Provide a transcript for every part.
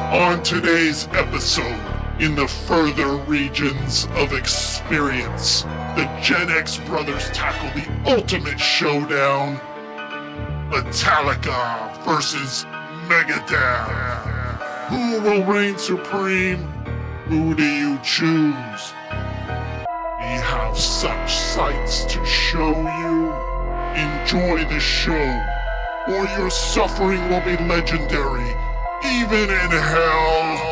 On today's episode, in the further regions of experience, the Gen X brothers tackle the ultimate showdown, Metallica versus Megadeth. Who will reign supreme? Who do you choose? We have such sights to show you. Enjoy the show, or your suffering will be legendary, even in hell.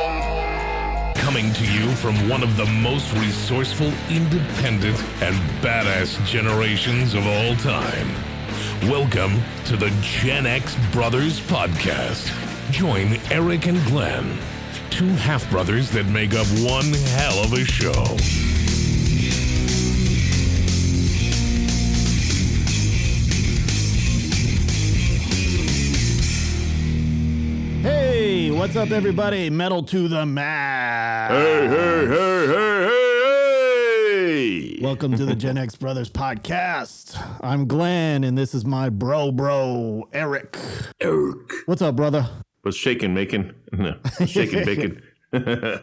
Coming to you from one of the most resourceful, independent, and badass generations of all time. Welcome to the Gen X Brothers Podcast. Join Eric and Glenn, two half-brothers that make up one hell of a show. Hey, what's up, everybody? Metal to the max. Hey. Welcome to the Gen X Brothers Podcast. I'm Glenn, and this is my bro, Eric. What's up, brother? What's shaking, making? No, shaking, bacon.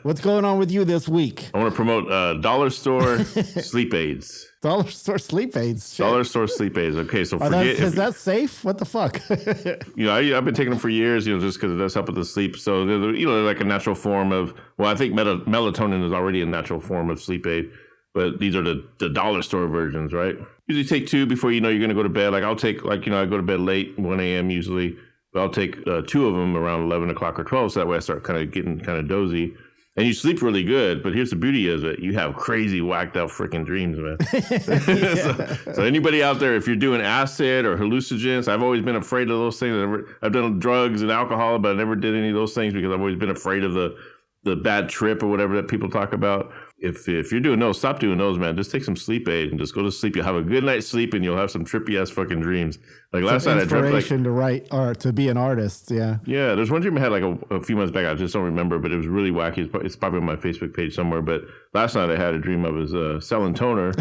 What's going on with you this week? I want to promote dollar store sleep aids. Dollar store sleep aids. Shit. Dollar store sleep aids. Okay, so is that safe? What the fuck? I've been taking them for years, just because it does help with the sleep. So, they're like a natural form of, well, I think melatonin is already a natural form of sleep aid. But these are the dollar store versions, right? Usually take two before you're going to go to bed. Like I'll take, I go to bed late, 1 a.m. usually. But I'll take two of them around 11 o'clock or 12. So that way I start kind of getting kind of dozy. And you sleep really good. But here's the beauty is that you have crazy whacked out freaking dreams, man. so anybody out there, if you're doing acid or hallucinogens, I've always been afraid of those things. I've done drugs and alcohol, but I never did any of those things because I've always been afraid of the bad trip or whatever that people talk about. If you're doing those, stop doing those, man. Just take some sleep aid and just go to sleep. You'll have a good night's sleep and you'll have some trippy ass fucking dreams. Like last night I dreamt to write or to be an artist. Yeah. Yeah. There's one dream I had like a few months back. I just don't remember, but it was really wacky. It's probably on my Facebook page somewhere. But last night I had a dream I was selling toner.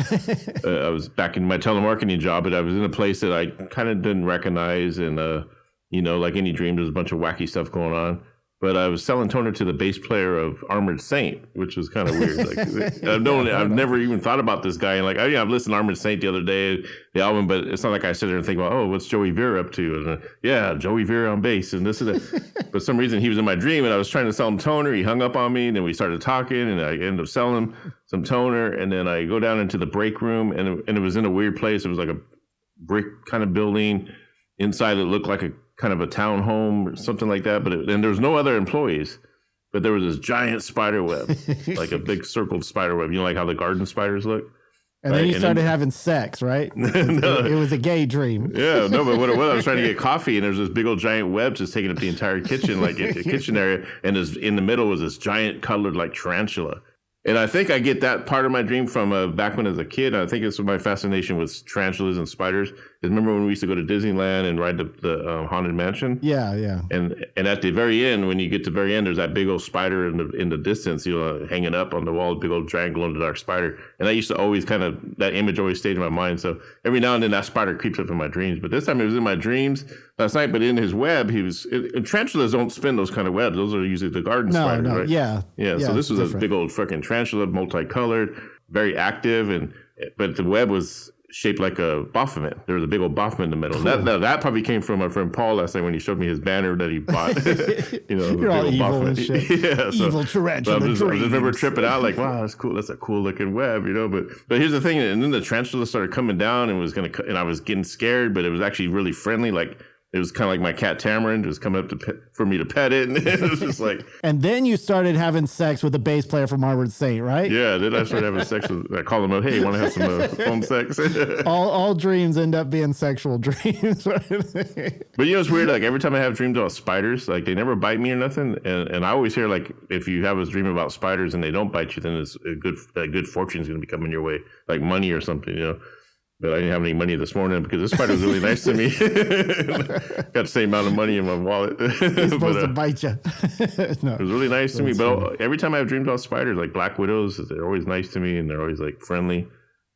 I was back in my telemarketing job, but I was in a place that I kind of didn't recognize. And, like any dream, there's a bunch of wacky stuff going on. But I was selling toner to the bass player of Armored Saint, which was kind of weird. Like I've never even thought about this guy. And I've listened to Armored Saint the other day, the album, but it's not like I sit there and think about, oh, what's Joey Vera up to? And Joey Vera on bass and this and that. For some reason, he was in my dream, and I was trying to sell him toner. He hung up on me, and then we started talking, and I ended up selling him some toner. And then I go down into the break room, and it was in a weird place. It was like a brick kind of building. Inside, it looked like a kind of a town home or something like that, and there was no other employees, but there was this giant spider web, like a big circled spider web, like how the garden spiders look. And then you started having sex, right? It was a gay dream. Yeah, no, but what it was, I was trying to get coffee, and there's this big old giant web just taking up the entire kitchen, like a kitchen area, and in the middle was this giant colored like tarantula. And I think I get that part of my dream from back when I was a kid. I think it's my fascination with tarantulas and spiders. Remember when we used to go to Disneyland and ride the Haunted Mansion? Yeah. And at the very end, when you get to the very end, there's that big old spider in the distance, hanging up on the wall, big old giant glow in the dark spider. And that used to always that image always stayed in my mind. So every now and then that spider creeps up in my dreams. But this time it was in my dreams last night. But in his web, tarantulas don't spin those kind of webs. Those are usually the garden spiders, right? Yeah. So this was different. A big old freaking tarantula, multicolored, very active, but the web was shaped like a Baphomet. There was a big old Baphomet in the middle. Cool. That probably came from my friend Paul last night when he showed me his banner that he bought. You're all evil Baphomet. And shit. Yeah, evil tarantula. I just remember tripping out like, wow, that's cool. That's a cool looking web, But here's the thing, and then the tarantula started coming down and and I was getting scared, but it was actually really friendly. Like it was kind of like my cat Tamarind was coming up for me to pet it, and it was just like. And then you started having sex with the bass player from Armored Saint, right? Yeah, then I started having sex with. I call him up. Hey, you want to have some phone sex? all dreams end up being sexual dreams. But it's weird. Like every time I have dreams about spiders, like they never bite me or nothing, and I always hear like if you have a dream about spiders and they don't bite you, then it's good fortune is going to be coming your way, like money or something, But I didn't have any money this morning because this spider was really nice to me. Got the same amount of money in my wallet. He's supposed to bite you. No, it was really nice to me. But every time I have dreams about spiders, like black widows, they're always nice to me and they're always like friendly,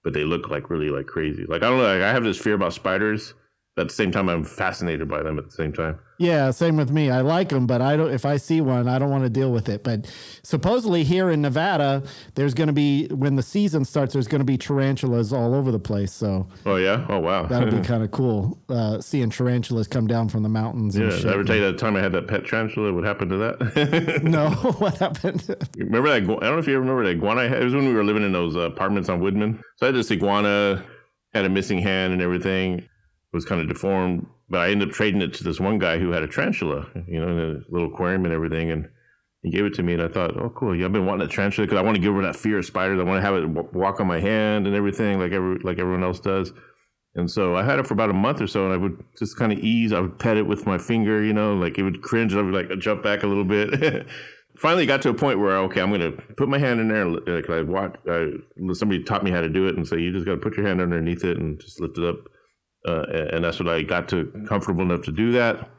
but they look like really like crazy. Like, I don't know. Like, I have this fear about spiders at the same time, I'm fascinated by them at the same time. Yeah, same with me. I like them, but I don't. If I see one, I don't want to deal with it. But supposedly here in Nevada, there's going to be, when the season starts, there's going to be tarantulas all over the place. So Oh yeah, oh wow, that'll be kind of cool, seeing tarantulas come down from the mountains. Yeah, and did shit. I ever tell you that time I had that pet tarantula? What happened to that? No, what happened? Remember that? I don't know if you remember that iguana I had. It was when we were living in those apartments on Woodman. So I had this iguana, had a missing hand and everything. It was kind of deformed, but I ended up trading it to this one guy who had a tarantula, in a little aquarium and everything. And he gave it to me, and I thought, oh, cool. Yeah, I've been wanting a tarantula because I want to give her that fear of spiders. I want to have it walk on my hand and everything like everyone else does. And so I had it for about a month or so, and I would just kind of I would pet it with my finger, like it would cringe. I would like jump back a little bit. Finally got to a point where, okay, I'm going to put my hand in there. Somebody taught me how to do it, and so you just got to put your hand underneath it and just lift it up. And that's what I got to comfortable enough to do that.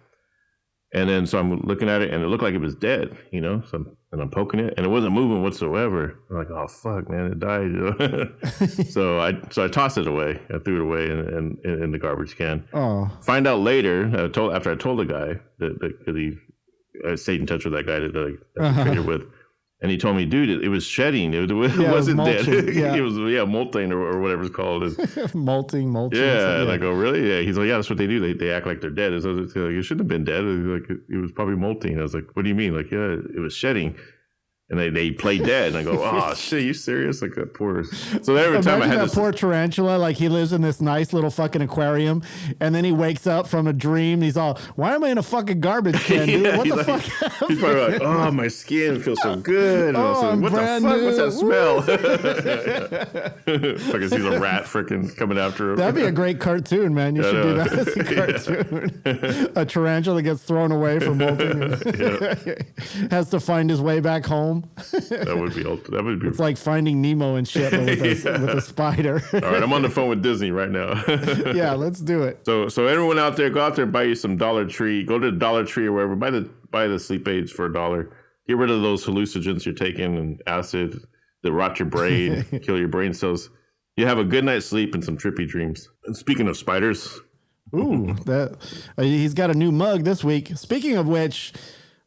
And then so I'm looking at it, and it looked like it was dead, So I'm poking it, and it wasn't moving whatsoever. I'm like, oh fuck, man, it died. So I tossed it away. I threw it away in the garbage can. Oh, Find out later. After I told the guy that I stayed in touch with that guy that I traded with. And he told me, dude, it was shedding. It wasn't dead. Yeah. It was, molting or whatever it's called. molting. Yeah, and I go, really? Yeah. He's like, yeah, that's what they do. They act like they're dead. So I was like, it shouldn't have been dead. It was probably molting. I was like, what do you mean? Like, yeah, it was shedding. And they play dead. And I go, oh, shit, you serious? Like that poor. So every time I had that poor tarantula, like he lives in this nice little fucking aquarium. And then he wakes up from a dream. He's all, why am I in a fucking garbage can, dude? Yeah, What the fuck? He's probably like, oh, my skin feels so good. And I was like, what the fuck? new. What's that smell? Fucking sees a rat freaking coming after him. That'd be a great cartoon, man. You should do that as a cartoon. A tarantula gets thrown away from molting and has to find his way back home. That would be. It's like Finding Nemo and shit, but with a spider. All right, I'm on the phone with Disney right now. Yeah, let's do it. So everyone out there, go out there and buy you some Dollar Tree. Go to Dollar Tree or wherever. Buy the sleep aids for $1. Get rid of those hallucinogens you're taking and acid that rot your brain, kill your brain cells. You have a good night's sleep and some trippy dreams. And speaking of spiders, ooh, he's got a new mug this week. Speaking of which.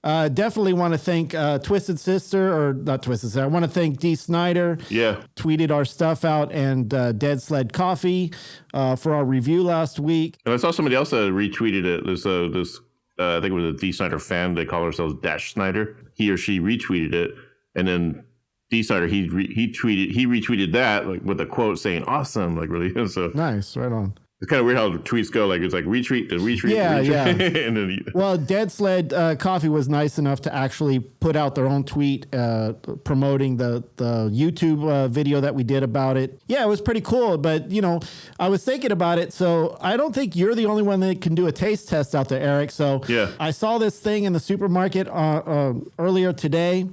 Definitely want to thank Twisted Sister, or not Twisted Sister. I want to thank Dee Snider. Yeah. Tweeted our stuff out, and Dead Sled Coffee for our review last week. And I saw somebody else that retweeted it. There's this I think it was a Dee Snider fan. They call themselves Dash Snider. He or she retweeted it, and then Dee Snider he retweeted that like with a quote saying "awesome," like really. So nice, right on. It's kind of weird how tweets go. Like it's like retweet to retweet. Yeah, to retweet. yeah. And then well, Dead Sled Coffee was nice enough to actually put out their own tweet promoting the YouTube video that we did about it. Yeah, it was pretty cool. But, I was thinking about it. So I don't think you're the only one that can do a taste test out there, Eric. So yeah. I saw this thing in the supermarket earlier today,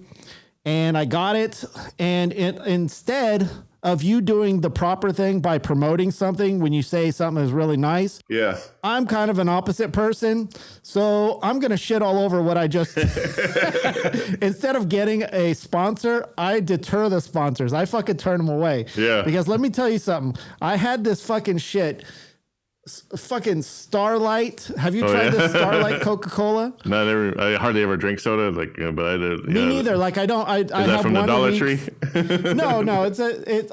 and I got it. And instead of you doing the proper thing by promoting something when you say something is really nice. Yeah. I'm kind of an opposite person. So I'm going to shit all over what I just... Instead of getting a sponsor, I deter the sponsors. I fucking turn them away. Yeah. Because let me tell you something. I had this fucking shit... Fucking Starlight. Have you tried this Starlight Coca-Cola? No, I hardly ever drink soda. But I did. Me neither. Like I don't. I have from one the Dollar a week. Tree? No.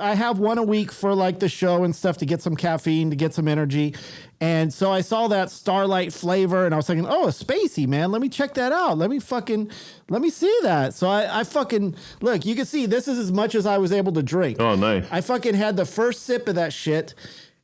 I have one a week for like the show and stuff to get some caffeine, to get some energy. And so I saw that Starlight flavor and I was thinking, oh, a spacey, man. Let me check that out. Let me see that. So I fucking, look, you can see this is as much as I was able to drink. Oh, nice. I fucking had the first sip of that shit.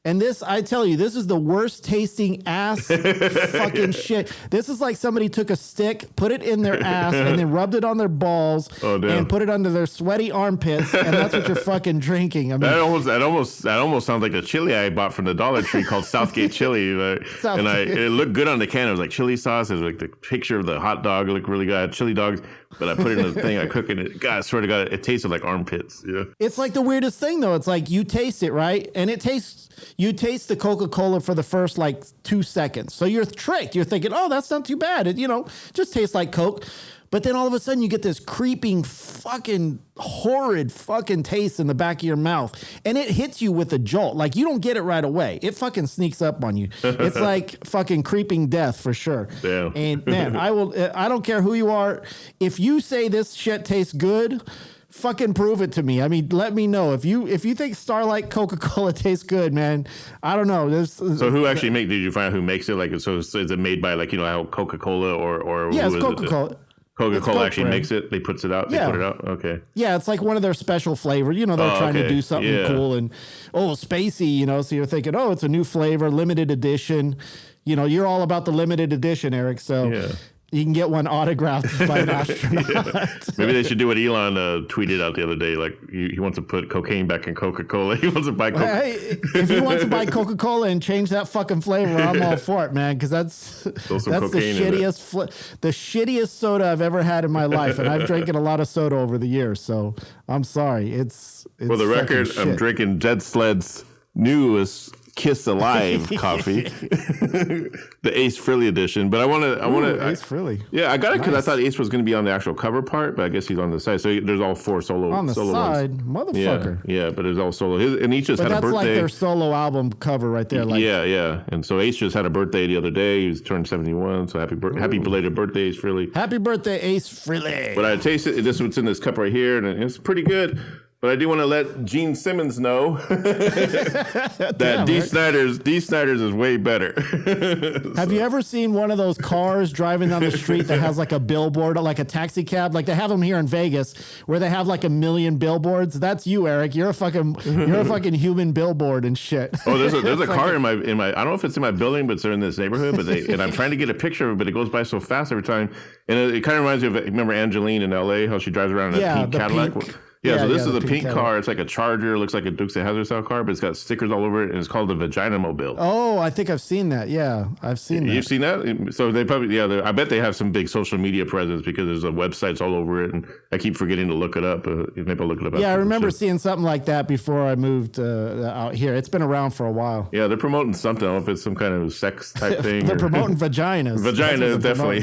And this, I tell you, this is the worst tasting ass fucking shit. This is like somebody took a stick, put it in their ass, and then rubbed it on their balls and put it under their sweaty armpits, and that's what you're fucking drinking. I mean, that almost sounds like a chili I bought from the Dollar Tree called Southgate Chili. It looked good on the can. It was like chili sauce. It was like the picture of the hot dog. It looked really good. I had chili dogs, but I put it in the thing. I cook it. God, I swear to God, it tasted like armpits. Yeah. It's like the weirdest thing, though. It's like you taste it, right? And you taste the Coca-Cola for the first like 2 seconds. So you're tricked. You're thinking, oh, that's not too bad. It, just tastes like Coke. But then all of a sudden you get this creeping fucking horrid fucking taste in the back of your mouth, and it hits you with a jolt. Like, you don't get it right away. It fucking sneaks up on you. It's like fucking creeping death for sure. Damn. And man, I don't care who you are. If you say this shit tastes good, fucking prove it to me. I mean, let me know if you think Starlight Coca-Cola tastes good, man. I don't know. So who actually did you find out who makes it? Like, so is it made by, like, you know, how Coca-Cola or yeah, who it's Coca-Cola. Coca-Cola actually makes it. They puts it out. They put it out. Okay. Yeah, it's like one of their special flavors. You know, they're trying to do something cool and spacey. You know, so you're thinking, it's a new flavor, limited edition. You know, you're all about the limited edition, Eric. So you can get one autographed by an astronaut. Maybe they should do what Elon tweeted out the other day. Like, he wants to put cocaine back in Coca-Cola. He wants to buy Coca-Cola. Hey, if he wants to buy Coca-Cola and change that fucking flavor, I'm all for it, man. Because that's the shittiest soda I've ever had in my life, and I've drinking a lot of soda over the years. So I'm sorry. It's for the record, shit. I'm drinking Dead Sled's newest Kiss Alive coffee, the Ace Frehley edition. But I want to Ace Frehley. Yeah, I got it because I thought Ace was going to be on the actual cover part, but I guess he's on the side. So there's all 4 solo on the solo side, ones. motherfucker. Yeah, but it's all solo. And each just had a birthday. That's like their solo album cover right there. Like, yeah. And so Ace just had a birthday the other day. He was turned 71. So happy belated birthday, Ace Frehley. Happy birthday, Ace Frehley. But I tasted this. What's in this cup right here, and it's pretty good. But I do want to let Gene Simmons know that D. Snyder's is way better. Have you ever seen one of those cars driving down the street that has like a billboard, like a taxi cab? Like they have them here in Vegas where they have like 1 million billboards. That's you, Eric. You're a fucking human billboard and shit. Oh, there's a car in my I don't know if it's in my building, but it's in this neighborhood. And I'm trying to get a picture of it, but it goes by so fast every time. And it kind of reminds me of, remember Angeline in L.A., how she drives around in a pink Cadillac? Pink. So this is a pink car. It's like a Charger. It looks like a Dukes of Hazzard style car, but it's got stickers all over it, and it's called the Vagina Mobile. Oh, I think I've seen that. Yeah, I've seen that. You've seen that? So they probably, I bet they have some big social media presence because there's websites all over it, and I keep forgetting to look it up. Maybe I'll look it up. Yeah, I remember seeing something like that before I moved out here. It's been around for a while. Yeah, they're promoting something. I don't know if it's some kind of sex type thing. They're promoting vaginas. Vaginas, definitely.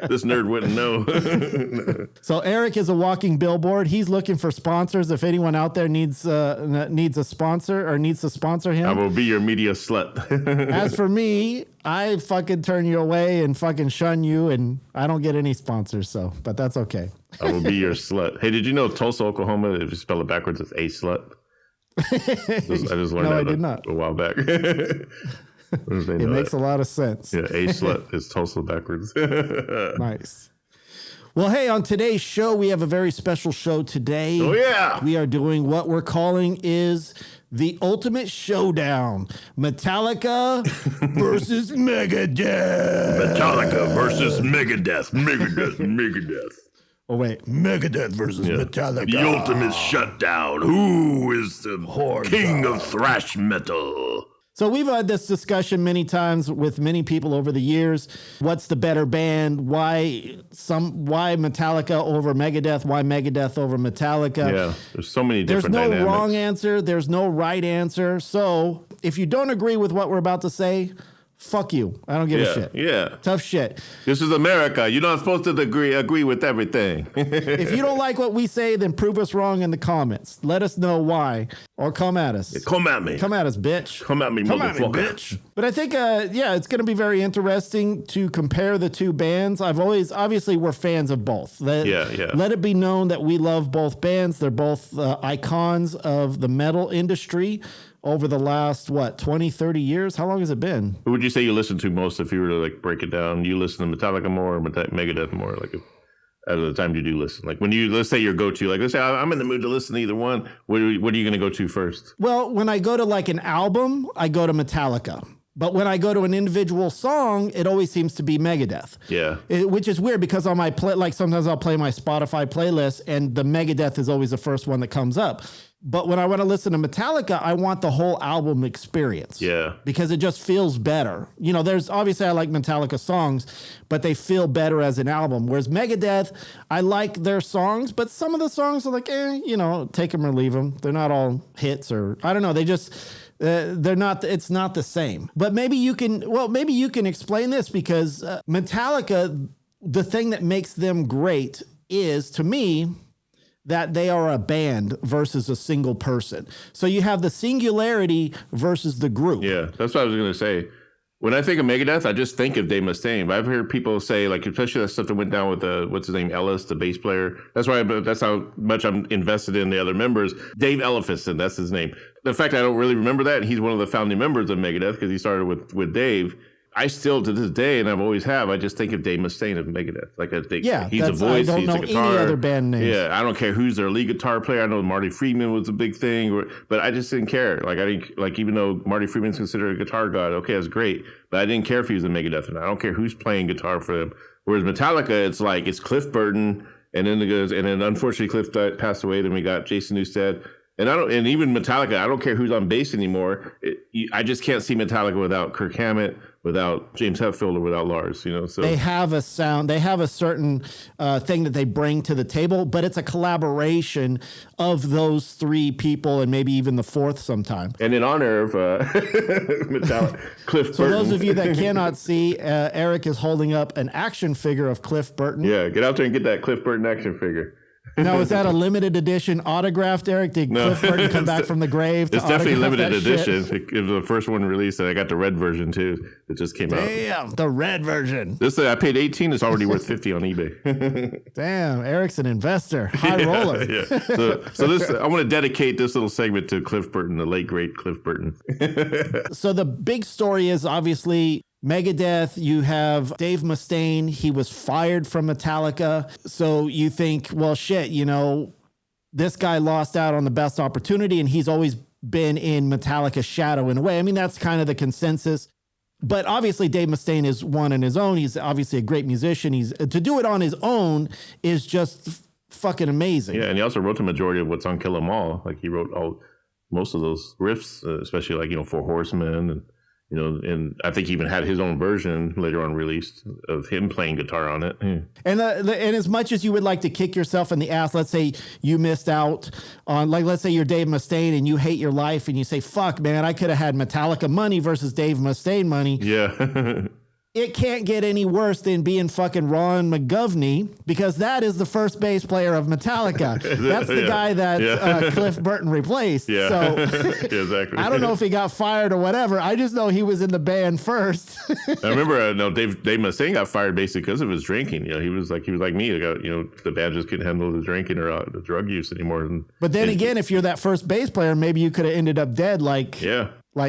This nerd wouldn't know. So Eric is a walking billboard. He's looking for sponsors. If anyone out there needs a sponsor or needs to sponsor him, I will be your media slut. As for me, I fucking turn you away and fucking shun you, and I don't get any sponsors. So, but that's okay. I will be your slut. Hey, did you know Tulsa, Oklahoma, if you spell it backwards, it's a slut? I just learned that I did not. A while back. It makes a lot of sense. Yeah, a slut is Tulsa backwards. Nice. Well, hey, on today's show, we have a very special show today. Oh, yeah. We are doing what we're calling is the ultimate showdown. Metallica versus Megadeth. Metallica versus Megadeth. Megadeth. Oh, wait. Megadeth versus Metallica. The ultimate shutdown. Who is the king of thrash metal? So we've had this discussion many times with many people over the years. What's the better band? Why Metallica over Megadeth? Why Megadeth over Metallica? Yeah, there's so many different dynamics. There's no wrong answer. There's no right answer. So if you don't agree with what we're about to say, fuck you. I don't give a shit. Yeah. Tough shit. This is America. You're not supposed to agree with everything. If you don't like what we say, then prove us wrong in the comments. Let us know why. Or come at us. Come at me. Come at us, bitch. Come at me, motherfucker. Bitch. But I think, it's going to be very interesting to compare the two bands. Obviously, we're fans of both. Let it be known that we love both bands. They're both icons of the metal industry over the last, 20, 30 years? How long has it been? Who would you say you listen to most if you were to like break it down? You listen to Metallica more or Megadeth more? Like, at the time you do listen, like when let's say your go-to, like let's say I'm in the mood to listen to either one. What are you going to go to first? Well, when I go to like an album, I go to Metallica. But when I go to an individual song, it always seems to be Megadeth. Yeah. Which is weird because on my sometimes I'll play my Spotify playlist and the Megadeth is always the first one that comes up. But when I want to listen to Metallica, I want the whole album experience. Yeah. Because it just feels better. You know, there's obviously I like Metallica songs, but they feel better as an album. Whereas Megadeth, I like their songs, but some of the songs are like, take them or leave them. They're not all hits or I don't know. They just... they're not. It's not the same. But maybe you can explain this because Metallica, the thing that makes them great is, to me, that they are a band versus a single person. So you have the singularity versus the group. Yeah, that's what I was going to say. When I think of Megadeth, I just think of Dave Mustaine. But I've heard people say, like, especially that stuff that went down with what's his name, Ellis, the bass player. That's how much I'm invested in the other members. Dave Ellefson, that's his name. The fact I don't really remember that, he's one of the founding members of Megadeth because he started with Dave. I still, to this day, and I've always have, I just think of Dave Mustaine of Megadeth. Like, I think he's a voice, he's a guitar. Any other band names. Yeah, I don't care who's their lead guitar player. I know Marty Friedman was a big thing, but I just didn't care. Like, I didn't, like, even though Marty Friedman's considered a guitar god, okay, that's great, but I didn't care if he was a Megadeth, and I don't care who's playing guitar for them. Whereas Metallica, it's like, it's Cliff Burton, and then unfortunately Cliff passed away, then we got Jason Newsted. And even Metallica, I don't care who's on bass anymore. I just can't see Metallica without Kirk Hammett, without James Hetfield, or without Lars. So they have a sound, they have a certain thing that they bring to the table, but it's a collaboration of those three people, and maybe even the fourth sometime. And in honor of Metallica, Cliff Burton. So those of you that cannot see, Eric is holding up an action figure of Cliff Burton. Yeah, get out there and get that Cliff Burton action figure. Now, is that a limited edition autographed, Eric? Did Cliff Burton come back from the grave? It's definitely limited edition. It was the first one released, and I got the red version too. It just came out. Damn, the red version. This I paid $18. It's already worth $50 on eBay. Damn, Eric's an investor, high roller. Yeah. So this, I want to dedicate this little segment to Cliff Burton, the late great Cliff Burton. So the big story is obviously Megadeth. You have Dave Mustaine. He was fired from Metallica. So you think, well, shit, this guy lost out on the best opportunity, and he's always been in Metallica's shadow in a way. I mean, that's kind of the consensus. But obviously, Dave Mustaine is one on his own. He's obviously a great musician. To do it on his own is just fucking amazing. Yeah, and he also wrote the majority of what's on Kill 'Em All. Like, he wrote most of those riffs, especially like, Four Horsemen, and and I think he even had his own version later on released of him playing guitar on it. Yeah. And as much as you would like to kick yourself in the ass, let's say you missed out on, like, let's say you're Dave Mustaine and you hate your life and you say, fuck, man, I could have had Metallica money versus Dave Mustaine money. Yeah. It can't get any worse than being fucking Ron McGovney, because that is the first bass player of Metallica. That's the guy that Cliff Burton replaced. Yeah. So exactly. I don't know if he got fired or whatever. I just know he was in the band first. I remember Dave Mustaine got fired basically because of his drinking. He was like me. The band just couldn't handle the drinking or the drug use anymore. But then again, if you're that first bass player, maybe you could have ended up dead like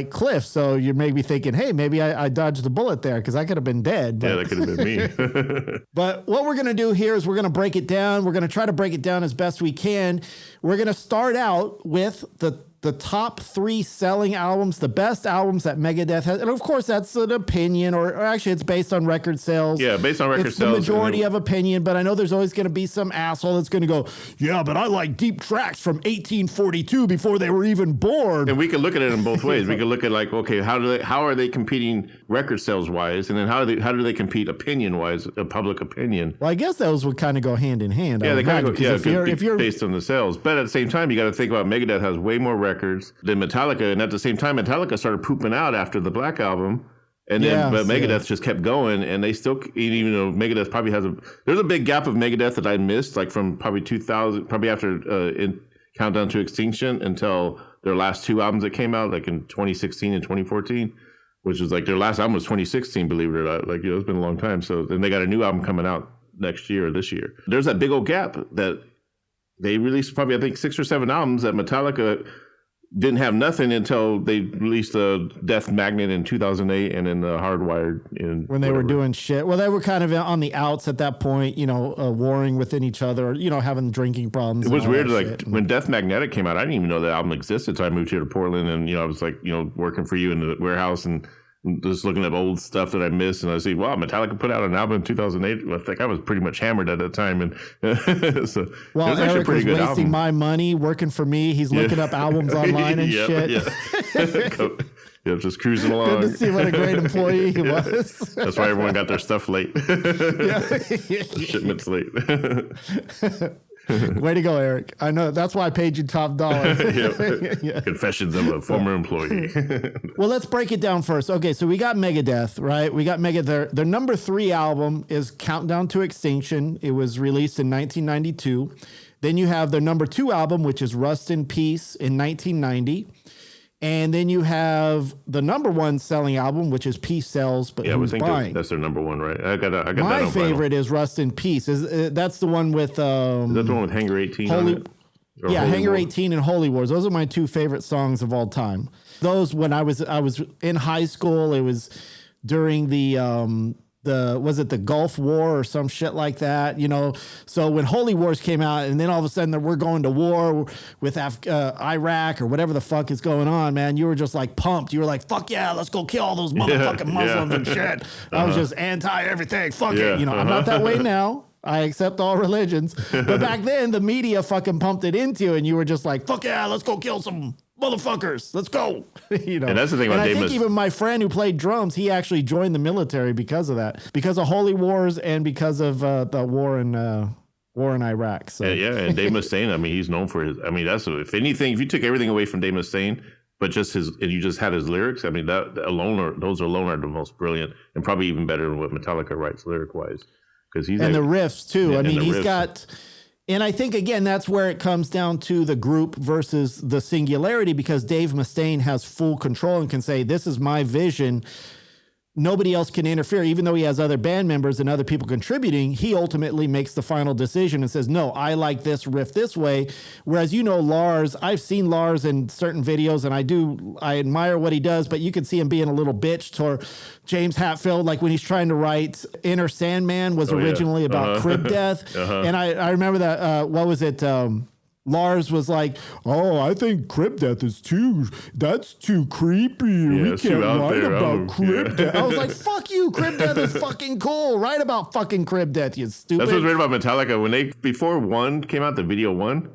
Cliff. So you may be thinking, hey, maybe I dodged the bullet there because I could have been dead. But, yeah, that could have been me. But what we're going to do here is we're going to break it down. We're going to try to break it down as best we can. We're going to start out with the top 3 selling albums, the best albums that Megadeth has. And of course, that's an opinion, or actually it's based on record sales. Yeah, based on record it's sales. It's the majority of opinion, but I know there's always going to be some asshole that's going to go, yeah, but I like deep tracks from 1842 before they were even born. And we can look at it in both ways. We can look at like, okay, how are they competing record sales wise? And then how do they compete opinion wise, public opinion? Well, I guess those would kind of go hand in hand. Yeah, they kind of go, if you're based on the sales. But at the same time, you got to think about Megadeth has way more records than Metallica, and at the same time, Metallica started pooping out after the Black Album, and then Megadeth just kept going, and they still, even though Megadeth probably there's a big gap of Megadeth that I missed, like from probably 2000, probably after in Countdown to Extinction until their last 2 albums that came out, like in 2016 and 2014, which was like their last album was 2016, believe it or not. Like, it's been a long time. So then they got a new album coming out next year or this year. There's that big old gap that they released probably, I think, 6 or 7 albums that Metallica didn't have nothing until they released Death Magnet in 2008 and then Hardwired in when they were doing shit. Well, they were kind of on the outs at that point, warring within each other, having drinking problems. It was weird. Like when Death Magnetic came out, I didn't even know that album existed. So I moved here to Portland, and I was like, working for you in the warehouse and just looking at old stuff that I missed, and I see, wow, Metallica put out an album in 2008. I think I was pretty much hammered at that time, and so well, it was Eric was wasting album. My money working for me. He's looking up albums online and shit. Yeah, just cruising along. Good to see what a great employee he was. That's why everyone got their stuff late. Shipments late. Way to go, Eric. I know that's why I paid you top dollar. Yeah. Confessions of a former employee. Well, let's break it down first. Okay, so we got Megadeth, right? We got Megadeth. Their number 3 album is Countdown to Extinction. It was released in 1992. Then you have their number 2 album, which is Rust in Peace in 1990. And then you have the number 1 selling album, which is Peace Sells, but who's buying? That's their number 1, right? I got that. My favorite is Rust in Peace. That's the one with... is that the one with Hangar 18 on it? Yeah, Hangar 18 and Holy Wars. Those are my 2 favorite songs of all time. Those, when I was in high school, it was during was it the Gulf War or some shit like that, you know? So when Holy Wars came out, and then all of a sudden we're going to war with Iraq or whatever the fuck is going on, man, you were just like pumped. You were like, fuck yeah, let's go kill all those motherfucking Muslims and shit. I was just anti everything. Fuck it. You know, I'm not that way now. I accept all religions. But back then, the media fucking pumped it into you, and you were just like, fuck yeah, let's go kill some motherfuckers. Let's go. You know. And that's the thing about I think even my friend who played drums, he actually joined the military because of that, because of Holy Wars and because of the war in Iraq. So and Dave Mustaine, I mean, he's known for his. I mean, that's if anything, if you took everything away from Dave Mustaine, but just and you just had his lyrics, I mean, those alone are the most brilliant, and probably even better than what Metallica writes lyric wise, because he's the riffs too. I mean, he's got. And I think, again, that's where it comes down to the group versus the singularity, because Dave Mustaine has full control and can say, this is my vision. Nobody else can interfere. Even though he has other band members and other people contributing, he ultimately makes the final decision and says, no, I like this riff this way. Whereas, you know, Lars, I've seen Lars in certain videos, and I admire what he does, but you can see him being a little bitch toward James Hetfield, like when he's trying to write Inner Sandman was originally about crib death. And I remember that, what was it? Lars was like, oh, I think crib death is that's too creepy. We can't write about crib death. I was like, fuck you, crib death is fucking cool. Write about fucking crib death, you stupid. That's what's weird about Metallica. When before One came out, the video One,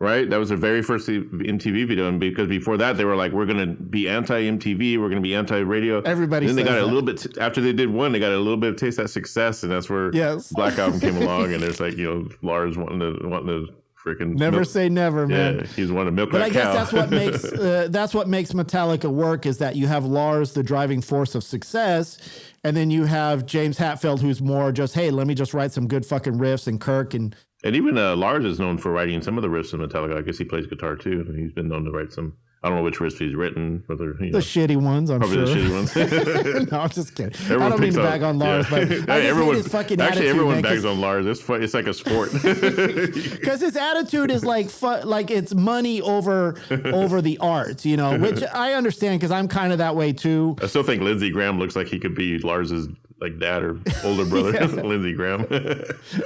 right? That was their very first MTV video. And because before that, they were like, we're going to be anti-MTV. We're going to be anti-radio. Everybody and then says they got that. a little bit, after they did One, they got a little bit of taste of that success. And that's where Black Album came along. And there's like, you know, Lars wanting to freaking never say never, man. Yeah, he's wanting to milk but that I guess cow. that's what makes Metallica work, is that you have Lars, the driving force of success, and then you have James Hetfield, who's more just, hey, let me just write some good fucking riffs, and Kirk and even Lars is known for writing some of the riffs in Metallica. I guess he plays guitar too, and he's been known to write some. I don't know which riffs he's written, whether the shitty ones. I'm probably sure. the shitty ones. No, I'm just kidding. Everyone I don't mean to bag on Lars, but everyone, his fucking actually, attitude, everyone man, bags on Lars. It's like a sport. Because his attitude is like it's money over the art, you know, which I understand because I'm kind of that way too. I still think Lindsey Graham looks like he could be Lars's like dad or older brother, Lindsey Graham.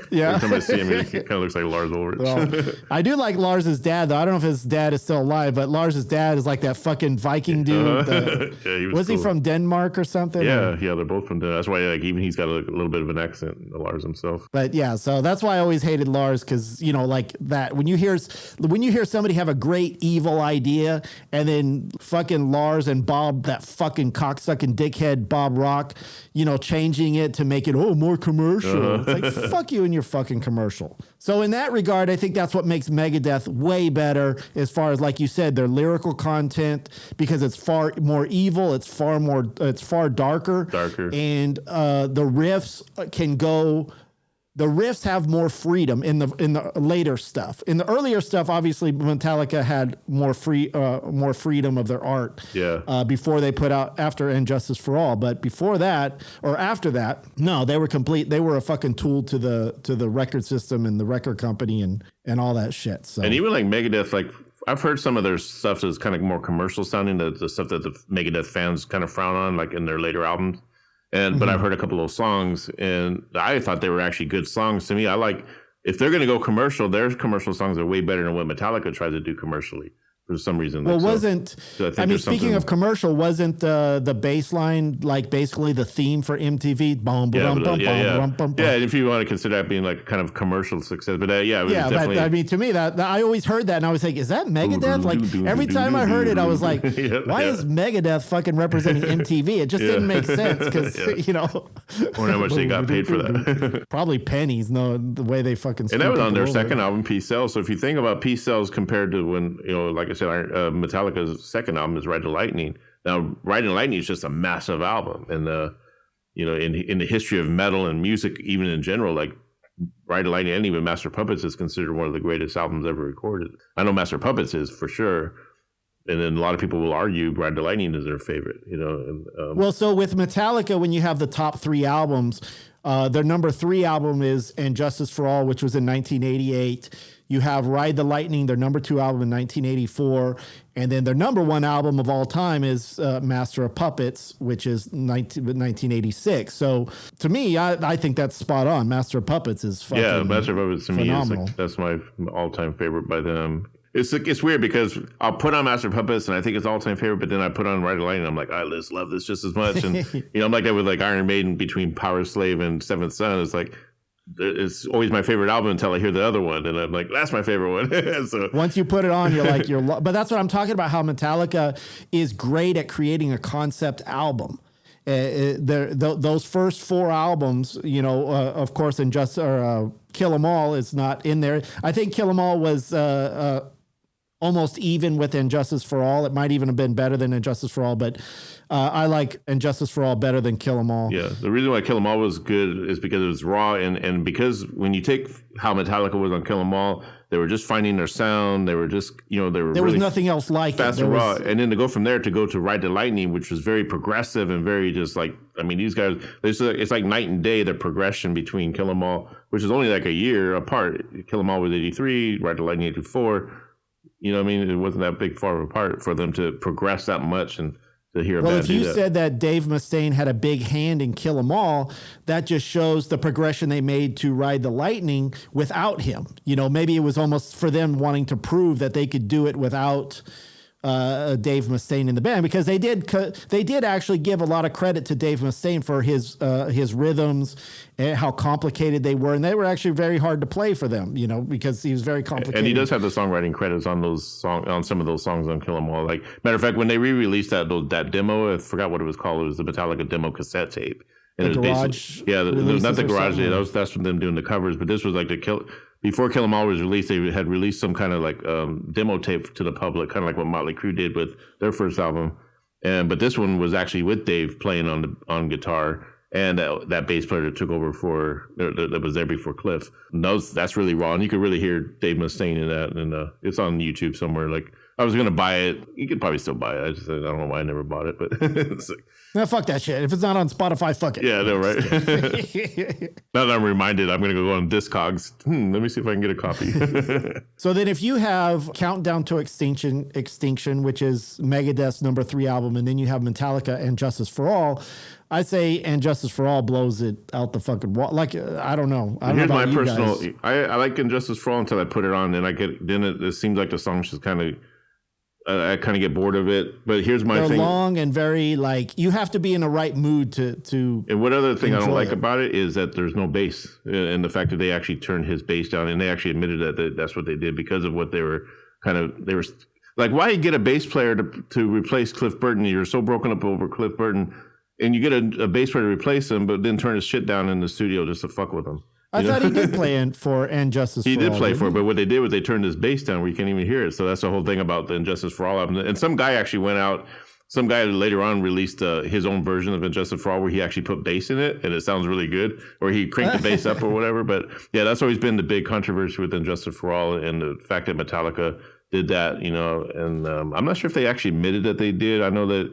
Yeah. Every time I see him, he kind of looks like Lars Ulrich. Well, I do like Lars's dad, though. I don't know if his dad is still alive, but Lars's dad is like that fucking Viking dude. He was cool. he from Denmark or something? Yeah, they're both from Denmark. That's why like even he's got a little bit of an accent, Lars himself. But yeah, so that's why I always hated Lars, because, you know, like that when you hear somebody have a great evil idea, and then fucking Lars and Bob, that fucking cocksucking dickhead Bob Rock, you know, changing it to make it more commercial. It's like, fuck you and your fucking commercial. So in that regard, I think that's what makes Megadeth way better, as far as, like you said, their lyrical content, because it's far more evil, it's far darker, and the riffs can go. The riffs have more freedom in the later stuff. In the earlier stuff, obviously Metallica had more freedom of their art. Yeah. Before they put out after And Justice for All, but before that or after that, no, they were complete. They were a fucking tool to the record system and the record company and all that shit. So, and even like Megadeth, like I've heard some of their stuff that's kind of more commercial sounding, the stuff that the Megadeth fans kind of frown on, like in their later albums. But I've heard a couple of songs, and I thought they were actually good songs to me. I like, if they're going to go commercial, their commercial songs are way better than what Metallica tries to do commercially. for some reason. Well, Like, so- wasn't so think I mean, there's speaking something- of commercial, wasn't the bass line like basically the theme for MTV? Bum, Yeah, bum, but, bum, yeah, bum, bum, bum. yeah. If you want to consider that being like kind of commercial success, but yeah, it was Yeah, definitely. but I mean, to me, that I always heard that, and I was like, "Is that Megadeth?" Like every time I heard it, I was like, Yeah, "Why yeah. is Megadeth fucking representing MTV?" It just didn't make sense because you know, I wonder how much they got paid for that. probably pennies. No, the way they fucking And that was screw on their people over. second album, Peace Sells. So if you think about Peace Sells compared to when, like I said, Metallica's second album is Ride the Lightning. Now, Ride the Lightning is just a massive album. And, in the history of metal and music, even in general, like Ride the Lightning and even Master Puppets is considered one of the greatest albums ever recorded. I know Master Puppets is for sure. And then a lot of people will argue Ride the Lightning is their favorite, And, Well, so with Metallica, when you have the top three albums, their number 3 album is And Justice for All, which was in 1988. You have Ride the Lightning, their number 2 album in 1984. And then their number 1 album of all time is Master of Puppets, which is 1986. So to me, I think that's spot on. Master of Puppets is fucking Master of Puppets to phenomenal. me is that's my all-time favorite by them. It's weird because I'll put on Master of Puppets and I think it's all-time favorite, but then I put on Ride the Lightning and I'm like, I just love this just as much. And I'm like that with like Iron Maiden between Power Slave and Seventh Son. It's like it's always my favorite album until I hear the other one, and I'm like, that's my favorite one. So once you put it on, you're like, but that's what I'm talking about. How Metallica is great at creating a concept album. Those first 4 albums, of course, Kill 'Em All is not in there. I think Kill 'Em All was almost even with Injustice for All. It might even have been better than Injustice for All, but I like Injustice for All better than Kill 'Em All. Yeah, the reason why Kill 'Em All was good is because it was raw, and because when you take how Metallica was on Kill 'Em All, they were just finding their sound. They were just, they were There really was nothing else like it. fast There and raw. was- And then to go from there to go to Ride the Lightning, which was very progressive and very just like, I mean, these guys, it's like night and day, the progression between Kill 'Em All, which is only like a year apart. Kill 'Em All was 83, Ride the Lightning 84. You know what I mean? It wasn't that big far apart for them to progress that much and to hear a Well, band if do you that. said that Dave Mustaine had a big hand in Kill 'Em All, that just shows the progression they made to Ride the Lightning without him. Maybe it was almost for them wanting to prove that they could do it without Dave Mustaine in the band, because they did actually give a lot of credit to Dave Mustaine for his rhythms and how complicated they were, and they were actually very hard to play for them, because he was very complicated. And he does have the songwriting credits on some of those songs on Kill 'Em All. Like, matter of fact, when they re-released that demo, I forgot what it was called. It was the Metallica demo cassette tape. And The it was garage basically, not releases the or garage. something? Yeah, that's from them doing the covers. But this was like before Kill 'Em All was released. They had released some kind of like demo tape to the public, kind of like what Motley Crue did with their first album. But this one was actually with Dave playing on guitar. And that bass player that took over that was there before Cliff. And that's really raw, and you could really hear Dave Mustaine in that. And it's on YouTube somewhere. Like, I was gonna buy it. You could probably still buy it. I don't know why I never bought it, but it's like, No, fuck that shit. If it's not on Spotify, fuck it. yeah, I know, right? Now that I'm reminded, I'm gonna go on Discogs. Let me see if I can get a copy. So then if you have Countdown to Extinction, which is Megadeth's number 3 album, and then you have Metallica and Justice for All, I say And Justice for All blows it out the fucking wall. Like, I don't know. I don't Here's know my about you personal. guys. I like Injustice for All until I put it on, and it seems like the songs just kind of. I kind of get bored of it. But here's my They're thing. long and very, like, you have to be in the right mood to And what other thing I don't enjoy like it. about it is that there's no bass, and the fact that they actually turned his bass down, and they actually admitted that's what they did because of what they were like. Why get a bass player to replace Cliff Burton? You're so broken up over Cliff Burton, and you get a bass player to replace him, but then turn his shit down in the studio just to fuck with him. I thought he did play in for And Justice He for did All. play didn't for it, he? but what they did was they turned his bass down where you can't even hear it. So that's the whole thing about the Injustice for All album. And some guy actually went out. Some guy later on released his own version of Injustice for All where he actually put bass in it, and it sounds really good. Or he cranked the bass up or whatever. But yeah, that's always been the big controversy with Injustice for All, and the fact that Metallica did that. And I'm not sure if they actually admitted that they did. I know that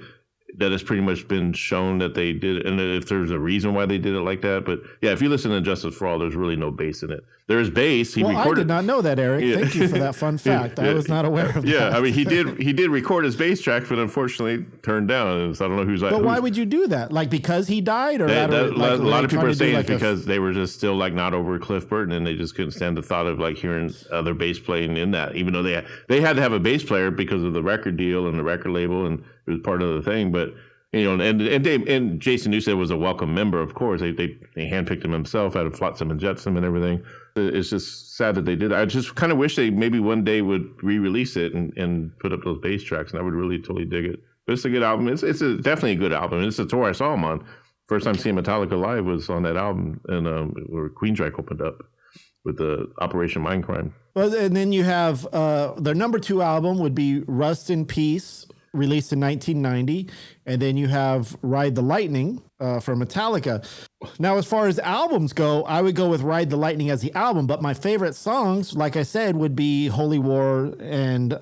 that it's pretty much been shown that they did it, and if there's a reason why they did it like that. But yeah, if you listen to Justice for All, there's really no bass in it. There's bass. I did not know that, Eric. Yeah. Thank you for that fun fact. I was not aware of that. Yeah, I mean, he did record his bass track, but unfortunately turned down. So I don't know who's like. But why would you do that? Like because he died, or a lot of people are saying it's because they were just still like not over Cliff Burton, and they just couldn't stand the thought of like hearing other bass playing in that, even though they had to have a bass player because of the record deal and the record label, and it was part of the thing. But and Jason Newsted was a welcome member, of course. They handpicked him himself out of Flotsam and Jetsam and everything. It's just sad that they did. I just kind of wish they maybe one day would re-release it and put up those bass tracks, and I would really totally dig it. But it's a good album. It's definitely a good album. It's a tour I saw him on. First time seeing Metallica live was on that album, and where Queensryche opened up with the Operation Mindcrime. Well, and then you have their number 2 album would be Rust in Peace, released in 1990, and then you have Ride the Lightning from Metallica. Now, as far as albums go, I would go with Ride the Lightning as the album, but my favorite songs, like I said, would be Holy War and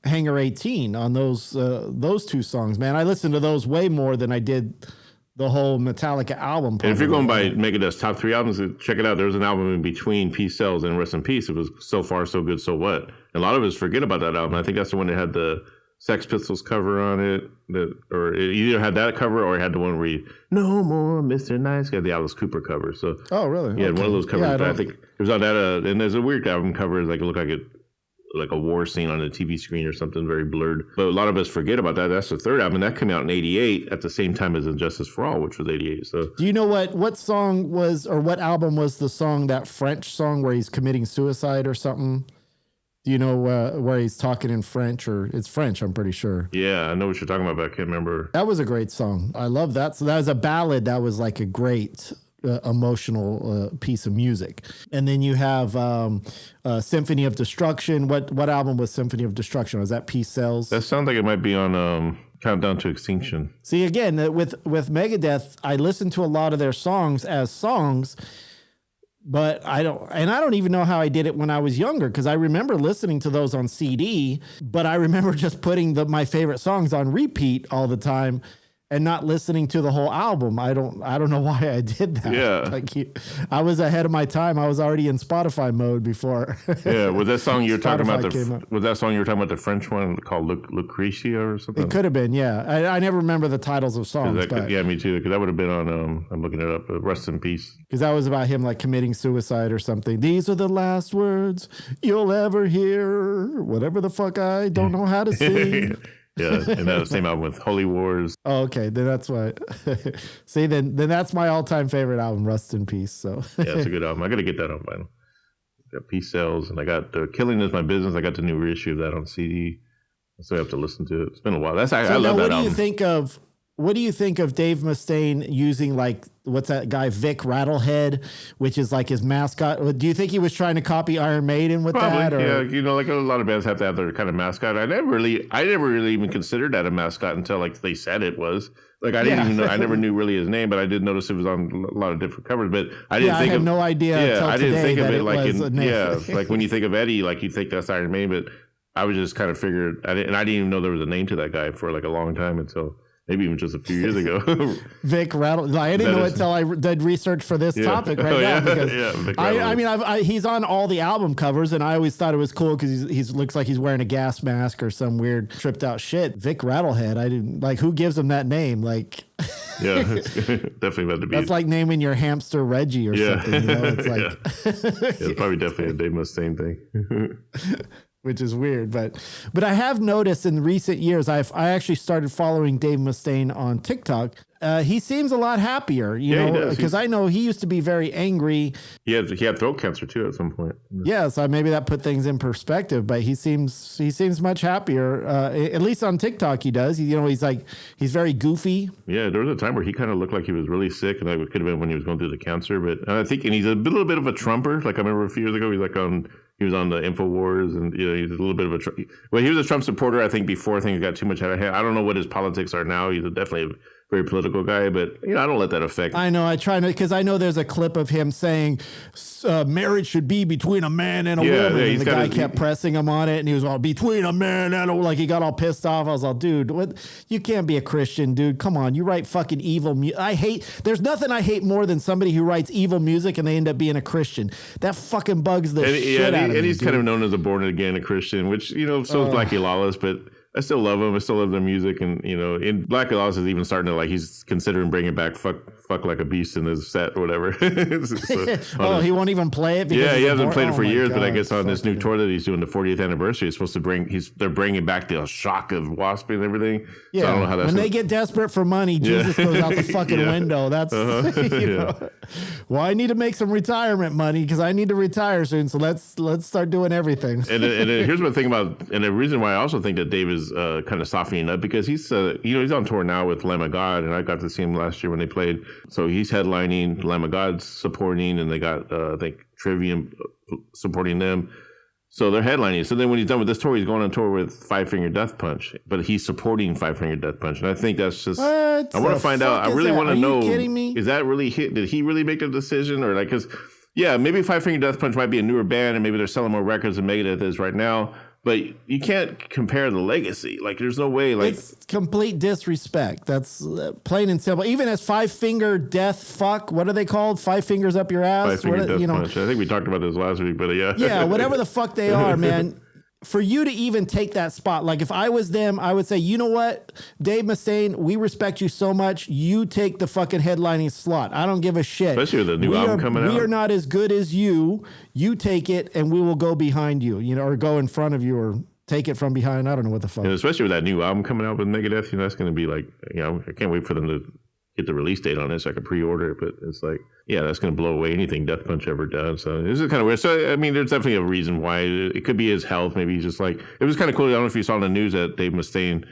Hangar 18 on those 2 songs. Man, I listened to those way more than I did the whole Metallica album. And if you're going by Megadeth's top 3 albums, check it out. There was an album in between Peace Sells and Rest in Peace. It was So Far, So Good, So What. And a lot of us forget about that album. I think that's the one that had the Sex Pistols cover on it, or it either had that cover or it had the one where you, No More Mr. Nice Guy, the Alice Cooper cover. So oh, really? Yeah, okay. One of those covers. Yeah, I think it was on that. And there's a weird album cover, like it looked like a war scene on a TV screen or something, very blurred. But a lot of us forget about that. That's the 3rd album. That came out in '88 at the same time as Injustice for All, which was '88. So do you know what song was, or what album was the song, that French song where he's committing suicide or something? Do you know where he's talking in French, or it's French, I'm pretty sure. Yeah, I know what you're talking about, but I can't remember. That was a great song. I love that. So that was a ballad. That was like a great emotional piece of music. And then you have Symphony of Destruction. What album was Symphony of Destruction? Was that Peace Sells? That sounds like it might be on Countdown to Extinction. See, again, with Megadeth, I listened to a lot of their songs as songs, but I don't even know how I did it when I was younger, because I remember listening to those on CD, but I remember just putting my favorite songs on repeat all the time and not listening to the whole album. I don't know why I did that. Yeah. I was ahead of my time. I was already in Spotify mode before. Yeah, was that song you're talking about the French one called Lucretia or something? It could have been, yeah. I never remember the titles of songs. Yeah, me too, because that would have been on, I'm looking it up, Rest in Peace. Because that was about him like committing suicide or something. These are the last words you'll ever hear. Whatever the fuck I don't know how to sing. Yeah, and that same album with Holy Wars. Oh, okay. Then that's why. See, then that's my all-time favorite album, Rust in Peace. So yeah, it's a good album. I got to get that on vinyl. I got Peace Sells, and I got Killing Is My Business. I got the new reissue of that on CD. So I have to listen to it. It's been a while. I love that album. What do you think of Dave Mustaine using, like, what's that guy, Vic Rattlehead, which is like his mascot? Do you think he was trying to copy Iron Maiden with that? Or? Yeah, like a lot of bands have to have their kind of mascot. I never really even considered that a mascot until like they said it was. Like I didn't even know. I never knew really his name, but I did notice it was on a lot of different covers. But I didn't think I had no idea. Yeah, I didn't think of it like like when you think of Eddie, like you think that's Iron Maiden. But I was just kind of figured, I didn't even know there was a name to that guy for like a long time until. Maybe even just a few years ago. Vic Rattle. I didn't know it until I did research for this topic now. Because he's on all the album covers, and I always thought it was cool because he looks like he's wearing a gas mask or some weird tripped out shit. Vic Rattlehead. I didn't like. Who gives him that name? Like. Yeah, it's definitely about to be. That's like naming your hamster Reggie or something. You know? It's like. It's probably definitely a Dave Mustaine thing. Which is weird, but I have noticed in recent years, I actually started following Dave Mustaine on TikTok. He seems a lot happier, you know, because I know he used to be very angry. He had throat cancer too at some point. Yeah, so maybe that put things in perspective. But he seems much happier. At least on TikTok, he does. He's very goofy. Yeah, there was a time where he kind of looked like he was really sick, and that could have been when he was going through the cancer. But I think, and he's a little bit of a Trumper. Like I remember a few years ago, he was on the InfoWars, and he's a little bit of he was a Trump supporter, I think, before things got too much out of hand. I don't know what his politics are now. He's definitely a very political guy, but I don't let that affect. I know. I try to, because I know there's a clip of him saying marriage should be between a man and a woman. And the guy kept pressing him on it, and he was all between a man and a, like he got all pissed off. I was all, dude, what? You can't be a Christian, dude. Come on, you write fucking evil music. There's nothing I hate more than somebody who writes evil music and they end up being a Christian. That fucking bugs the shit out of me. And he's dude. kind of known as a born again a Christian, which so is Blackie Lawless, but I still love him. I still love their music, and in Blackie Lawless is even starting to like he's considering bringing back fuck like a beast in his set or whatever. He won't even play it. Yeah, he hasn't played it for years, but I guess on this new tour that he's doing, the 40th anniversary, it's supposed to they're bringing back the shock of Wasp and everything. Yeah, so I don't know how that's when they get desperate for money, Jesus goes out the fucking window. That's well, I need to make some retirement money because I need to retire soon. So let's start doing everything. And here's one thing about, and the reason why I also think that Dave is kind of softening up, because he's he's on tour now with Lamb of God, and I got to see him last year when they played. So he's headlining, Lamb of God's supporting, and they got I think Trivium supporting them. So they're headlining. So then when he's done with this tour, he's going on tour with Five Finger Death Punch, but he's supporting Five Finger Death Punch, and I think that's just. What I want to find out. I really want to know. Are you kidding me? Is that really hit? Did he really make the decision, or like? Because maybe Five Finger Death Punch might be a newer band, and maybe they're selling more records than Megadeth is right now. But you can't compare the legacy. Like, there's no way. Like, it's complete disrespect. That's plain and simple. Even as Five Finger Death Fuck, what are they called? Five Fingers Up Your Ass? Five Finger Death Punch. I think we talked about this last week, but yeah. Yeah, whatever the fuck they are, man. For you to even take that spot, like if I was them, I would say, you know what, Dave Mustaine, we respect you so much. You take the fucking headlining slot. I don't give a shit. Especially with the new album coming out. We are not as good as you. You take it, and we will go behind you, or go in front of you, or take it from behind. I don't know what the fuck. And especially with that new album coming out with Megadeth, that's going to be like, I can't wait for them to get the release date on it so I can pre-order it. But it's like, that's going to blow away anything Death Punch ever does. So this is kind of weird. So, I mean, there's definitely a reason why. It could be his health. Maybe he's just like, it was kind of cool. I don't know if you saw in the news that Dave Mustaine,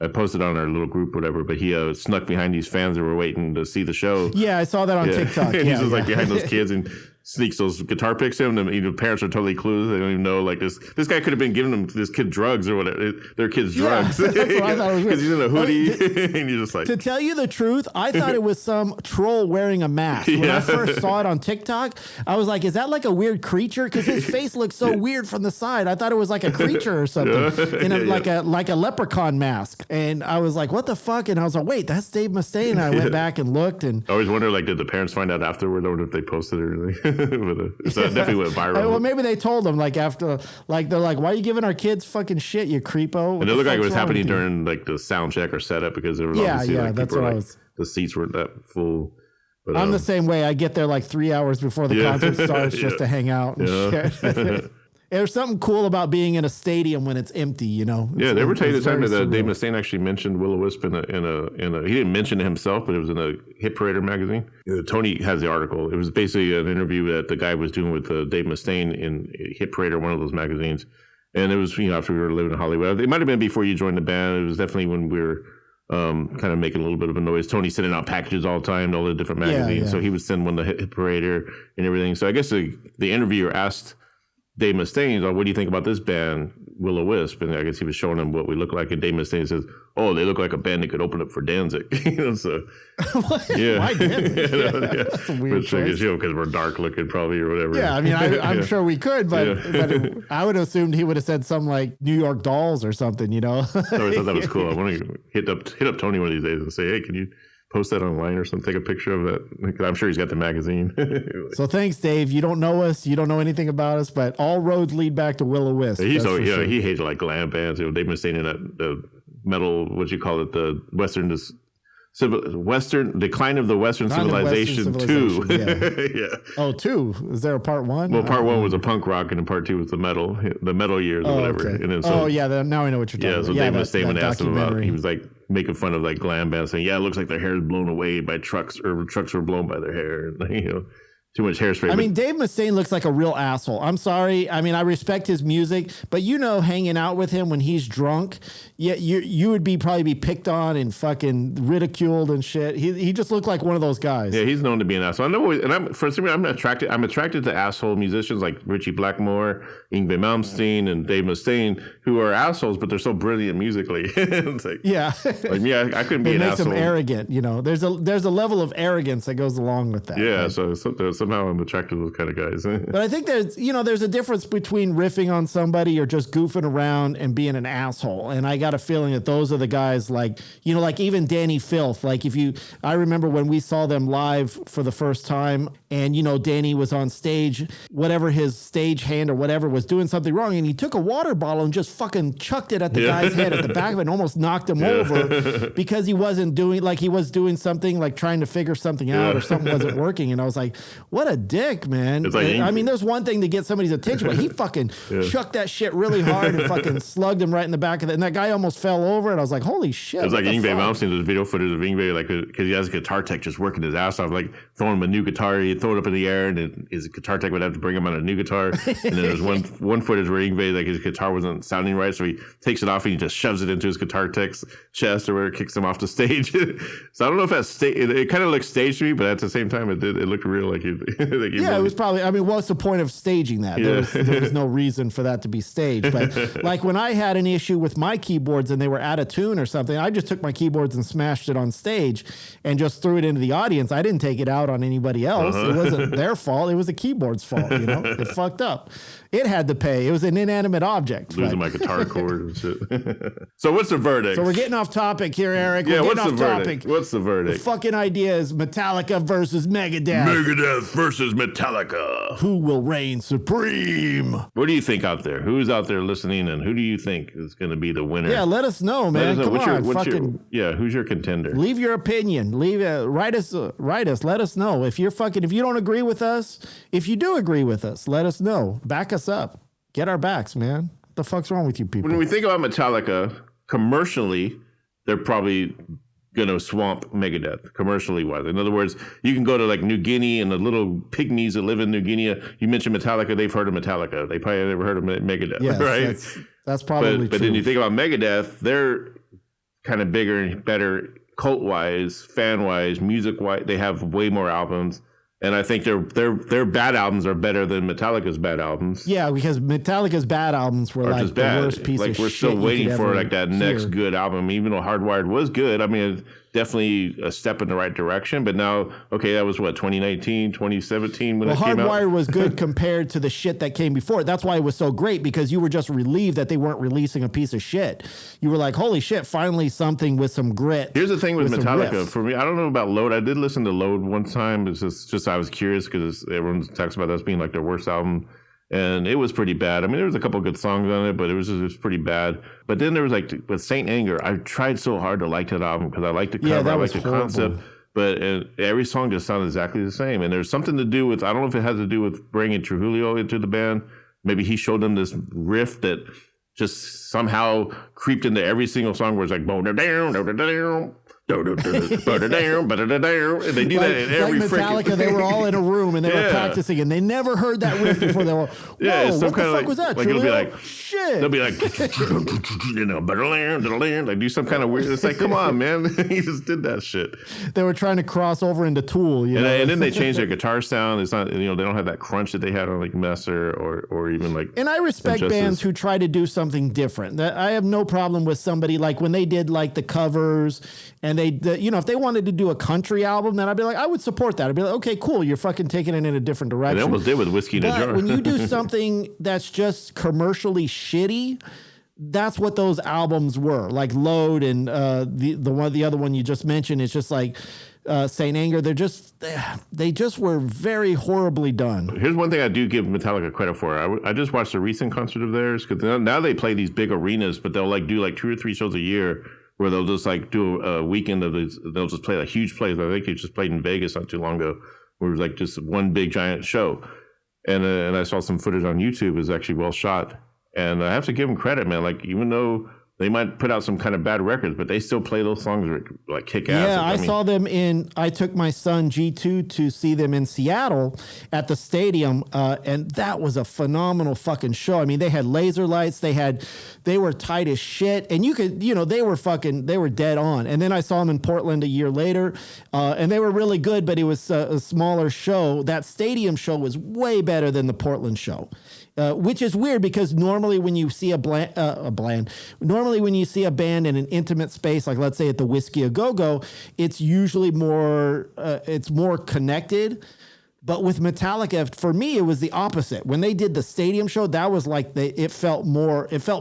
I posted on our little group, whatever, but he snuck behind these fans that were waiting to see the show. Yeah, I saw that on TikTok. And he's just like behind those kids and sneaks those guitar picks in. And parents are totally clueless. They don't even know. Like this guy could have been giving them this kid drugs or whatever. Their kids drugs. That's what I thought it was. Because he's in a hoodie, and you're just like. To tell you the truth, I thought it was some troll wearing a mask. When I first saw it on TikTok, I was like, "Is that like a weird creature?" Because his face looks so weird from the side. I thought it was like a creature or something in like a leprechaun mask. And I was like, "What the fuck?" And I was like, "Wait, that's Dave Mustaine." And I went back and looked, and I always wonder, like, did the parents find out afterward, or if they posted it or anything? But, so it definitely went viral. Well, maybe they told them, like, after, like, they're like, "Why are you giving our kids fucking shit, you creepo?" And it looked like it was happening during like the sound check or setup, because there was obviously like that's people what were, I like, the seats weren't that full. But, I'm the same way. I get there like 3 hours before the concert starts just to hang out and shit. There's something cool about being in a stadium when it's empty, Yeah, they were telling the time that Dave Mustaine actually mentioned Will-O-Wisp in a. He didn't mention it himself, but it was in a Hit Parader magazine. Tony has the article. It was basically an interview that the guy was doing with Dave Mustaine in Hit Parader, one of those magazines. And it was, after we were living in Hollywood. It might have been before you joined the band. It was definitely when we were kind of making a little bit of a noise. Tony sending out packages all the time to all the different magazines. So he would send one to Hit Parader and everything. So I guess the interviewer asked Dave Mustaine, like, "What do you think about this band, Will-O-Wisp?" And I guess he was showing him what we look like. And Dave Mustaine says, "Oh, they look like a band that could open up for Danzig." So yeah, why Danzig? That's a weird choice. Because we're dark looking, probably, or whatever. Yeah, I mean, I'm sure we could, but I would have assumed he would have said some like New York Dolls or something, I always thought that was cool. I want to hit up Tony one of these days and say, "Hey, can you post that online or something? Take a picture of that." I'm sure he's got the magazine. So thanks, Dave. You don't know us. You don't know anything about us, but all roads lead back to Will-O-Wisp. He hated like glam bands. Dave Mustaine in the metal, what you call it, the Western Decline of the Western Civilization 2. Yeah. Oh, 2? Is there a part 1? Well, part 1 was a punk rock, and then part 2 was the metal years or whatever. Okay. And then now I know what you're talking about. So Dave Mustaine, when asked him about, he was like making fun of like glam bands, saying, "Yeah, it looks like their hair is blown away by trucks, or trucks were blown by their hair." And, too much hairspray. I mean, Dave Mustaine looks like a real asshole. I'm sorry. I mean, I respect his music, but hanging out with him when he's drunk, you would probably be picked on and fucking ridiculed and shit. He just looked like one of those guys. Yeah, he's known to be an asshole. I know, and I'm attracted to asshole musicians like Richie Blackmore, Yngwie Malmsteen, and Dave Mustaine, who are assholes, but they're so brilliant musically. It's like, yeah, I couldn't be an asshole. It makes them arrogant. There's a level of arrogance that goes along with that. Yeah, so somehow I'm attracted to those kind of guys. But I think there's a difference between riffing on somebody or just goofing around and being an asshole. And I got a feeling that those are the guys like even Danny Filth. Like I remember when we saw them live for the first time and, Danny was on stage, whatever his stage hand or whatever was doing something wrong. And he took a water bottle and just fucking chucked it at the guy's head at the back of it and almost knocked him over because he wasn't doing he was doing something like trying to figure something out or something wasn't working. And I was like, what a dick, man. I mean, there's one thing to get somebody's attention, but he fucking chucked that shit really hard and fucking slugged him right in the back of it. And that guy almost fell over. And I was like, holy shit. It was like Yngwie Malmsteen. There's video footage of Yngwie, because he has a guitar tech just working his ass off, like throwing him a new guitar. He'd throw it up in the air, and his guitar tech would have to bring him on a new guitar. And then there's one footage where Yngwie, his guitar wasn't sounding right, so he takes it off and he just shoves it into his guitar tech's chest or where it kicks him off the stage. So I don't know if that's it kind of looked staged to me, but at the same time, it looked real. It was probably. I mean, what's the point of staging that? There was no reason for that to be staged. But like when I had an issue with my keyboards and they were out of tune or something, I just took my keyboards and smashed it on stage and just threw it into the audience. I didn't take it out on anybody else. It wasn't their fault. It was the keyboard's fault. It fucked up. It had to pay. It was an inanimate object. Losing my guitar cord and shit. So what's the verdict? So we're getting off topic here, Eric. Yeah, we're what's the verdict? What's the verdict? The fucking idea is Metallica versus Megadeth. Megadeth versus Metallica. Who will reign supreme? What do you think out there? Who's out there listening, and who do you think is going to be the winner? Yeah, let us know, man. Come on, who's your contender? Leave your opinion. Write us. Let us know if you don't agree with us. If you do agree with us, let us know. Back us up. Get our backs, man. What the fuck's wrong with you people? When we think about Metallica commercially, they're probably going to swamp Megadeth commercially wise. In other words, you can go to like New Guinea and the little pygmies that live in New Guinea. You mentioned Metallica, they've heard of Metallica. They probably never heard of Megadeth, yes, right? That's probably true. But then you think about Megadeth, they're kind of bigger and better cult-wise, fan-wise, music-wise. They have way more albums. And I think their bad albums are better than Metallica's bad albums. Yeah, because Metallica's bad albums were like the worst piece of shit. We're still waiting for like that next good album, even though Hardwired was good. I mean, it's definitely a step in the right direction. But now, okay, that was what, 2019, 2017 when it came out? Hardwired was good compared to the shit that came before. That's why it was so great, because you were just relieved that they weren't releasing a piece of shit. You were like, holy shit, finally something with some grit. Here's the thing with Metallica. For me, I don't know about Load. I did listen to Load one time. It's just I was curious because everyone talks about that being like their worst album. And it was pretty bad. I mean, there was a couple of good songs on it, but it was pretty bad. But then there was like with Saint Anger, I tried so hard to like that album because I liked the cover, I liked the concept. But every song just sounded exactly the same. And there's something to do with, I don't know if it has to do with bringing Trujillo into the band. Maybe he showed them this riff that just somehow creeped into every single song where it's like, boom, down, down, down. And they do that in every Metallica, they were all in a room and they were practicing and they never heard that riff before. They were, whoa, what the fuck was that? Like it'll be like, shit. They'll be like, like do some kind of weird. It's like, come on, man. He just did that shit. They were trying to cross over into Tool, you know? And then they changed their guitar sound. It's not, they don't have that crunch that they had on like Messer or even like. And I respect bands who try to do something different. I have no problem with somebody like when they did like the covers and if they wanted to do a country album, then I'd be like, I would support that. I'd be like, okay, cool. You're fucking taking it in a different direction. They almost did with Whiskey in a Jar. When you do something that's just commercially shitty, that's what those albums were. Like Load and the other one you just mentioned is just like Saint Anger. They just were very horribly done. Here's one thing I do give Metallica credit for. I just watched a recent concert of theirs because now they play these big arenas, but they'll like do like 2 or 3 shows a year. Where they'll just like do a weekend of this, they'll just play like huge plays. I think they just played in Vegas not too long ago, where it was like just one big giant show. And I saw some footage on YouTube. It's actually well shot. And I have to give them credit, man. Like even though They might put out some kind of bad records, but they still play those songs like kick ass. Yeah, I saw them I took my son G2 to see them in Seattle at the stadium, and that was a phenomenal fucking show. I mean, they had laser lights, they were tight as shit, and you could, they were dead on. And then I saw them in Portland a year later, and they were really good, but it was a smaller show. That stadium show was way better than the Portland show. Which is weird because normally when you see normally when you see a band in an intimate space, like let's say at the Whiskey A Go-Go, it's usually more connected. But with Metallica, for me, it was the opposite. When they did the stadium show, that was like it felt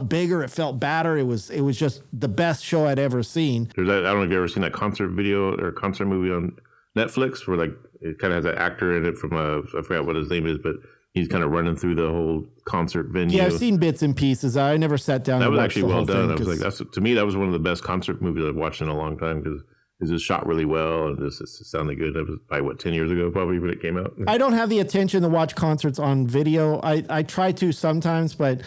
bigger, it felt badder. It was just the best show I'd ever seen. I don't know if you've ever seen that concert video or concert movie on Netflix where like it kind of has an actor in it from I forgot what his name is, but he's kind of running through the whole concert venue. Yeah, I've seen bits and pieces. I never sat down. That and was watched actually the well whole done. thing, I was like, to me, that was one of the best concert movies I've watched in a long time because it just shot really well and it sounded good. That was probably 10 years ago, probably when it came out. I don't have the attention to watch concerts on video. I try to sometimes, but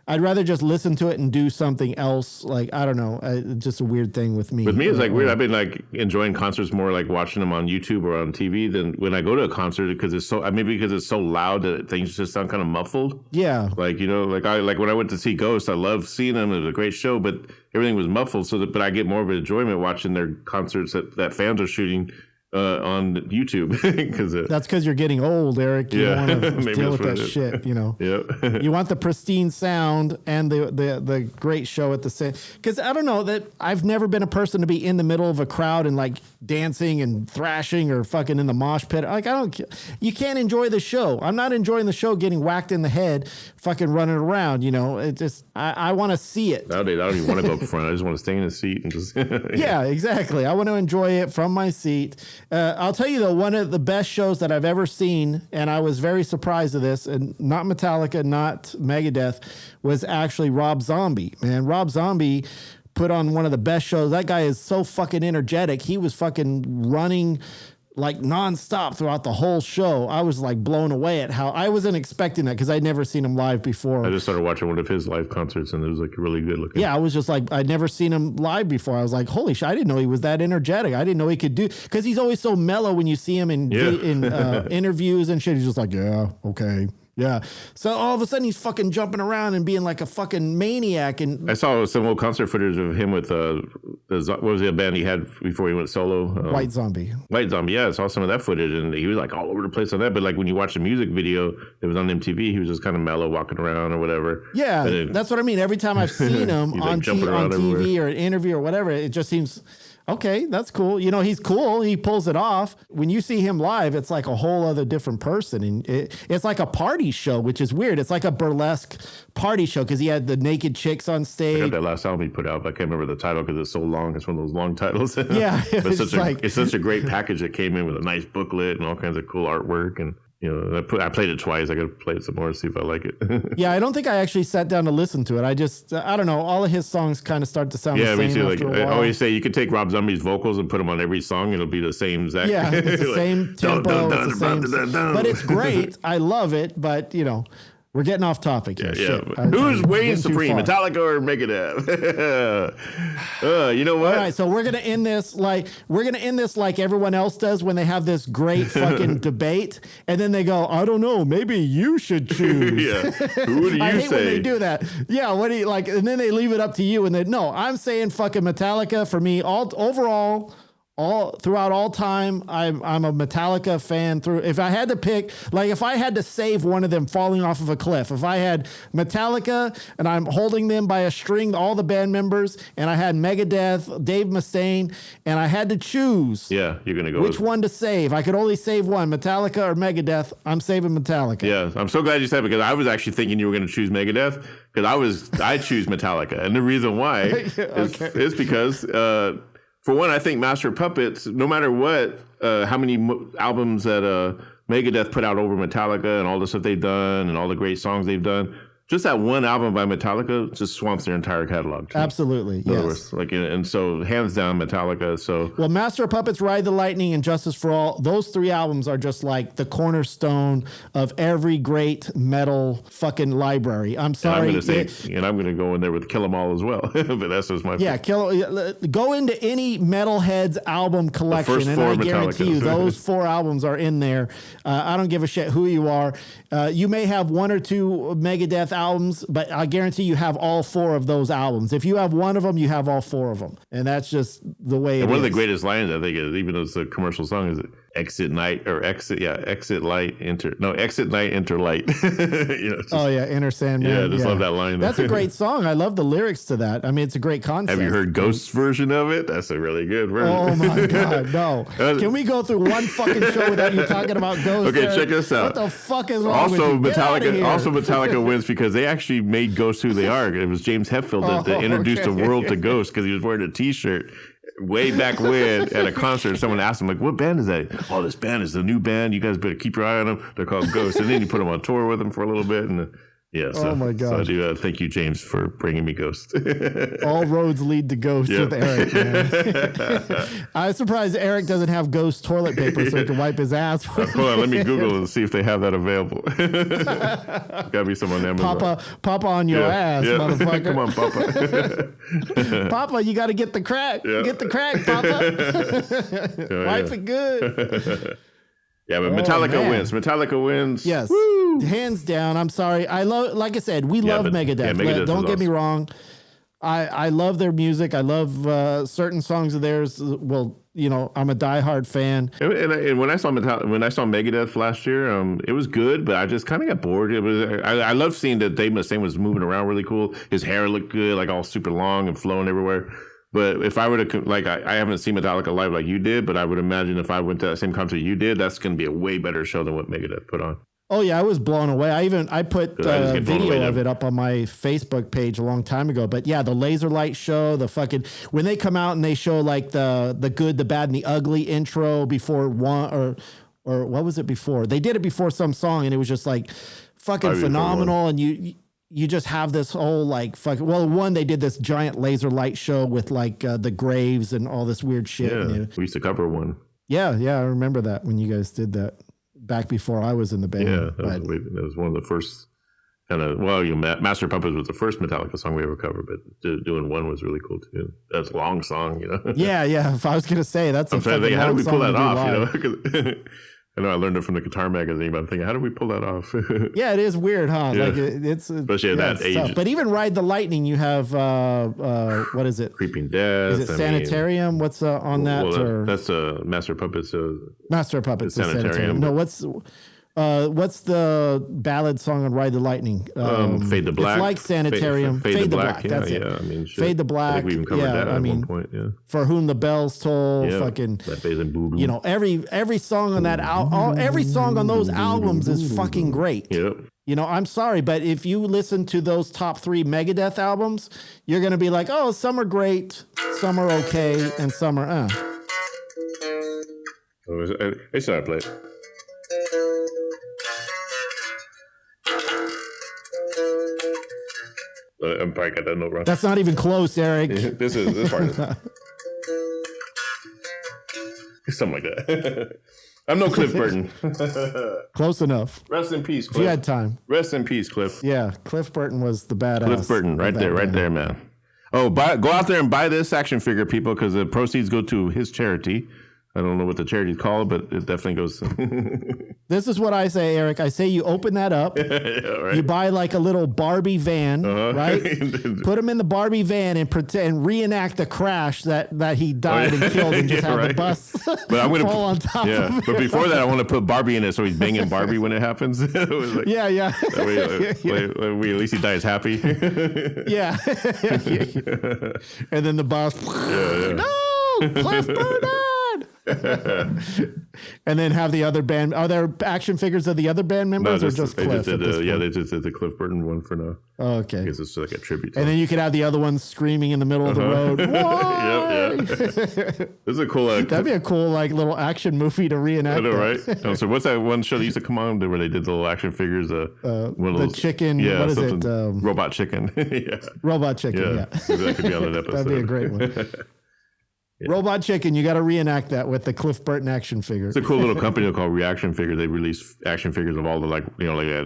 I'd rather just listen to it and do something else. Like, I don't know, just a weird thing with me. With me, it's like weird. I've been like enjoying concerts more like watching them on YouTube or on TV than when I go to a concert because it's so loud that things just sound kind of muffled. Yeah. Like, like when I went to see Ghost, I loved seeing them. It was a great show, but everything was muffled. But I get more of an enjoyment watching their concerts that fans are shooting on YouTube. That's because you're getting old, Eric. You don't want to deal with that shit, Yep. You want the pristine sound and the great show at the same. Because I don't know, that I've never been a person to be in the middle of a crowd and like dancing and thrashing or fucking in the mosh pit. Like, you can't enjoy the show. I'm not enjoying the show getting whacked in the head, fucking running around, It just, I want to see it. Nowadays, I don't even want to go up front. I just want to stay in the seat and just. Yeah, exactly. I want to enjoy it from my seat. I'll tell you, though, one of the best shows that I've ever seen, and I was very surprised at this, and not Metallica, not Megadeth, was actually Rob Zombie. Man, Rob Zombie put on one of the best shows. That guy is so fucking energetic. He was fucking running like nonstop throughout the whole show. I was like blown away at how I wasn't expecting that because I'd never seen him live before. I just started watching one of his live concerts and it was like really good looking. Yeah, I was just like, I'd never seen him live before. I was like, holy shit, I didn't know he was that energetic. I didn't know he could do, because he's always so mellow when you see him in interviews and shit. He's just like, yeah, okay. Yeah. So all of a sudden he's fucking jumping around and being like a fucking maniac. And I saw some old concert footage of him with what was the band he had before he went solo? White Zombie. White Zombie. Yeah, I saw some of that footage and he was like all over the place on that. But like when you watch the music video, it was on MTV. He was just kind of mellow walking around or whatever. Yeah, that's what I mean. Every time I've seen him on TV or an interview or whatever, it just seems. Okay, that's cool. He's cool. He pulls it off. When you see him live, it's like a whole other different person. And it's like a party show, which is weird. It's like a burlesque party show because he had the naked chicks on stage. I got that last album he put out, but I can't remember the title because it's so long. It's one of those long titles. Yeah. It's such a great package that came in with a nice booklet and all kinds of cool artwork. And I played it twice. I got to play it some more to see if I like it. Yeah, I don't think I actually sat down to listen to it. I don't know. All of his songs kind of start to sound the same. Yeah, me too. Like, I always say you could take Rob Zombie's vocals and put them on every song. And it'll be the same exact. Yeah, it's the same tempo. It's the same. But it's great. I love it. But, we're getting off topic here. Yeah. Who's reigning supreme, Metallica or Megadeth? You know what? All right, so we're gonna end this like everyone else does when they have this great fucking debate, and then they go, I don't know, maybe you should choose. Yeah. Who do you I hate say? when they do that. Yeah, what do you like? And then they leave it up to you, and no, I'm saying fucking Metallica for me. Throughout all time, I'm a Metallica fan. If I had to pick, like if I had to save one of them falling off of a cliff, if I had Metallica and I'm holding them by a string, all the band members, and I had Megadeth, Dave Mustaine, and I had to choose, yeah, you're gonna go which one to save. I could only save one, Metallica or Megadeth. I'm saving Metallica. Yeah, I'm so glad you said it because I was actually thinking you were going to choose Megadeth because I choose Metallica, and the reason why is because. For one, I think Master of Puppets, no matter what, how many albums that Megadeth put out over Metallica and all the stuff they've done and all the great songs they've done, just that one album by Metallica just swamps their entire catalog. Absolutely, In other words, like, and so hands down Metallica. So well, Master of Puppets, Ride the Lightning, and Justice for All, those 3 albums are just like the cornerstone of every great metal fucking library. I'm sorry. And I'm gonna go in there with Kill 'Em All as well. But that's just my go into any metalhead's album collection, and I guarantee you those 4 albums are in there. I don't give a shit who you are. You may have 1 or 2 Megadeth albums, but I guarantee you have all 4 of those albums. If you have one of them, you have all 4 of them, and that's just the way it is. One of the greatest lines, I think, is, even though it's a commercial song, is exit night or exit light exit night enter light. Inner Sandman. Yeah, I just love that line. That's a great song. I love the lyrics to that. I mean, it's a great concept. Have you heard Ghost's version of it? That's a really good version. Oh my God, no. Can we go through one fucking show without you talking about Ghost? Okay, check this out. What the fuck is wrong with you? Metallica wins because they actually made Ghost who they are. It was James Hetfield that introduced the world to Ghost because he was wearing a t-shirt way back when at a concert. Someone asked him, like, what band is that? Oh, this band is the new band. You guys better keep your eye on them. They're called Ghost. And then you put them on tour with them for a little bit. And oh my God. So I do thank you, James, for bringing me Ghost. All roads lead to Ghost with Eric, man. I'm surprised Eric doesn't have Ghost toilet paper so he can wipe his ass. Hold on, let me Google and see if they have that available. Gotta be some on Amazon. Papa on your ass, motherfucker. Come on, Papa. Papa, you got to get the crack. Yeah. Get the crack, Papa. Wipe it good. Yeah, but Metallica wins. Metallica wins. Yes. Woo! Hands down. I'm sorry. like I said, we love Megadeth. Megadeth Don't get me wrong. I love their music. I love certain songs of theirs. Well, I'm a diehard fan. And when I saw Megadeth last year, it was good, but I just kind of got bored. I loved seeing that Dave Mustaine was moving around really cool. His hair looked good, like all super long and flowing everywhere. But if I were to, like, I haven't seen Metallica live like you did, but I would imagine if I went to that same concert you did, that's going to be a way better show than what Megadeth put on. Oh yeah, I was blown away. I put a video of it up on my Facebook page a long time ago. But yeah, the laser light show, the fucking, when they come out and they show like the good, the bad, and the ugly intro before one or what was it before? They did it before some song, and it was just like fucking phenomenal. And you just have this whole like fucking, well, one, they did this giant laser light show with like the graves and all this weird shit. Yeah, we used to cover one. Yeah, I remember that when you guys did that back before I was in the band. Yeah, that was one of the first kind of, Master of Puppets was the first Metallica song we ever covered, but doing one was really cool too. That's a long song, Yeah, if I was going to say, that's I'm trying to think, how did we pull that off, I know I learned it from the Guitar Magazine, but I'm thinking, how did we pull that off? Yeah, it is weird, huh? Yeah. Like it's especially at that age. Tough. But even Ride the Lightning, you have what is it? Creeping Death. Is it Sanitarium? What's on that? That's Master of Puppets. Master of Puppets. Sanitarium. No, what's the ballad song on Ride the Lightning? Fade to Black. It's like Sanitarium. Fade to Black. That's it. I mean, Fade to Black. I think we even covered that at one point. Yeah. For Whom the Bells Toll. Yeah. Fucking. That Basin Boo. Every song on that every song on those albums is fucking great. Yep. I'm sorry, but if you listen to those top 3 Megadeth albums, you're gonna be like, oh, some are great, some are okay, and some are I still have to play it. I probably got that note wrong. That's not even close, Eric. This part is something like that. I'm no Cliff Burton. Close enough. Rest in peace, Cliff. You had time. Rest in peace, Cliff. Yeah, Cliff Burton was the badass. Cliff Burton, right there, man. Oh, go out there and buy this action figure, people, because the proceeds go to his charity. I don't know what the charity's called, but it definitely goes. This is what I say, Eric. I say you open that up. Yeah, right. You buy like a little Barbie van, right? Put him in the Barbie van and reenact the crash that he died and killed, and just have the bus but I'm gonna fall on top of him. But before that, I want to put Barbie in it so he's banging Barbie when it happens. Like, yeah. That way, at least he dies happy. Yeah. And then the boss. Yeah. No, Cliff Burton. And then have the other band. Are there action figures of the other band members or just Cliff? They just did the Cliff Burton one for now. Oh, okay. I guess it's like a tribute. And then you could have the other ones screaming in the middle of the road. Yep. This is a cool. That'd be a cool like little action movie to reenact. I know, right? So what's that one show that used to come on where they did the little action figures? One of the chicken. Yeah, what is it? Robot Chicken. Yeah. Robot Chicken. Yeah. Maybe that could be on an episode. That'd be a great one. Yeah. Robot Chicken, you got to reenact that with the Cliff Burton action figure. It's a cool little company called Reaction Figures. They release action figures of all the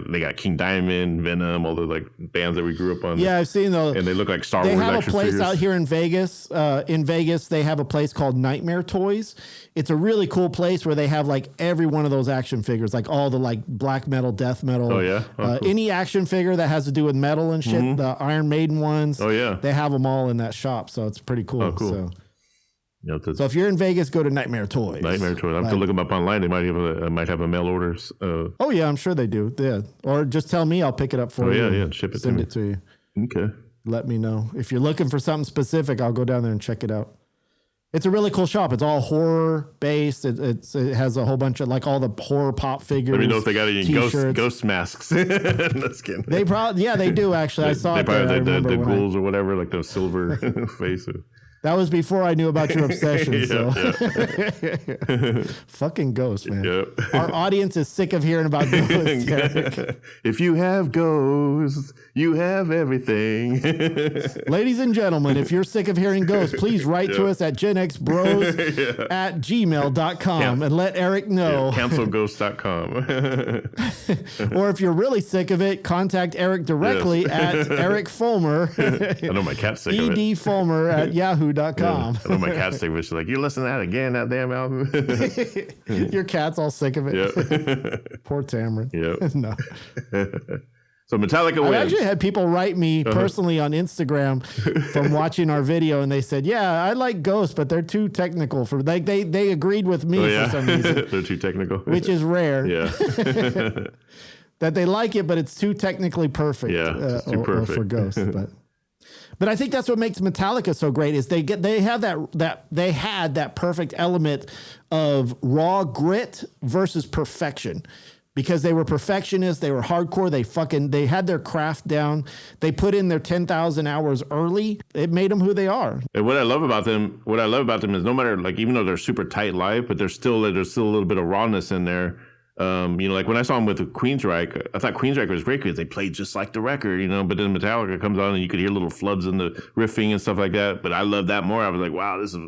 they got King Diamond, Venom, all the like bands that we grew up on. Yeah, I've seen those. And they look like Star Wars action figures. They have a place out here in Vegas. In Vegas, they have a place called Nightmare Toys. It's a really cool place where they have like every one of those action figures, like all the like black metal, death metal. Oh yeah. Cool. Any action figure that has to do with metal and shit. The Iron Maiden ones. Oh yeah. They have them all in that shop, so it's pretty cool. Oh, cool. So. So if you're in Vegas, go to Nightmare Toys. Nightmare Toys. I have to look them up online. They might have a mail orders. Oh yeah, I'm sure they do. Yeah, or just tell me, I'll pick it up for you. Yeah, ship it. Send it to you. Okay. Let me know if you're looking for something specific. I'll go down there and check it out. It's a really cool shop. It's all horror based. It has a whole bunch of like all the horror pop figures. Let me know if they got any ghost masks. That's kidding. They probably they do actually. I saw it. They probably the ghouls or whatever, like the silver face. That was before I knew about your obsession. Fucking ghosts, man. Yep. Our audience is sick of hearing about ghosts, Eric. If you have ghosts, you have everything. Ladies and gentlemen, if you're sick of hearing ghosts, please write to us at genxbros@gmail.com and let Eric know. Cancelghost.com. Or if you're really sick of it, contact Eric directly at Eric Fulmer. I know my cat's sick of it. edfulmer@yahoo.com. I know my cat's sick of it. She's like, you listen to that again, that damn album? Your cat's all sick of it. Yep. Poor Tamron. Yep. No. So Metallica wins. I actually had people write me personally on Instagram from watching our video, and they said, "Yeah, I like Ghosts, but they're too technical for like they agreed with me for some reason. They're too technical, which is rare. Yeah, that they like it, but it's too technically perfect. Yeah, it's too perfect for Ghosts, But I think that's what makes Metallica so great is they had that perfect element of raw grit versus perfection. Because they were perfectionists, they were hardcore, they had their craft down. They put in their 10,000 hours early. It made them who they are. And what I love about them is no matter like even though they're super tight live, but there's still a little bit of rawness in there. Like when I saw them with Queensryche, I thought Queensryche was great because they played just like the record, but then Metallica comes on and you could hear little floods in the riffing and stuff like that. But I love that more. I was like, wow, this is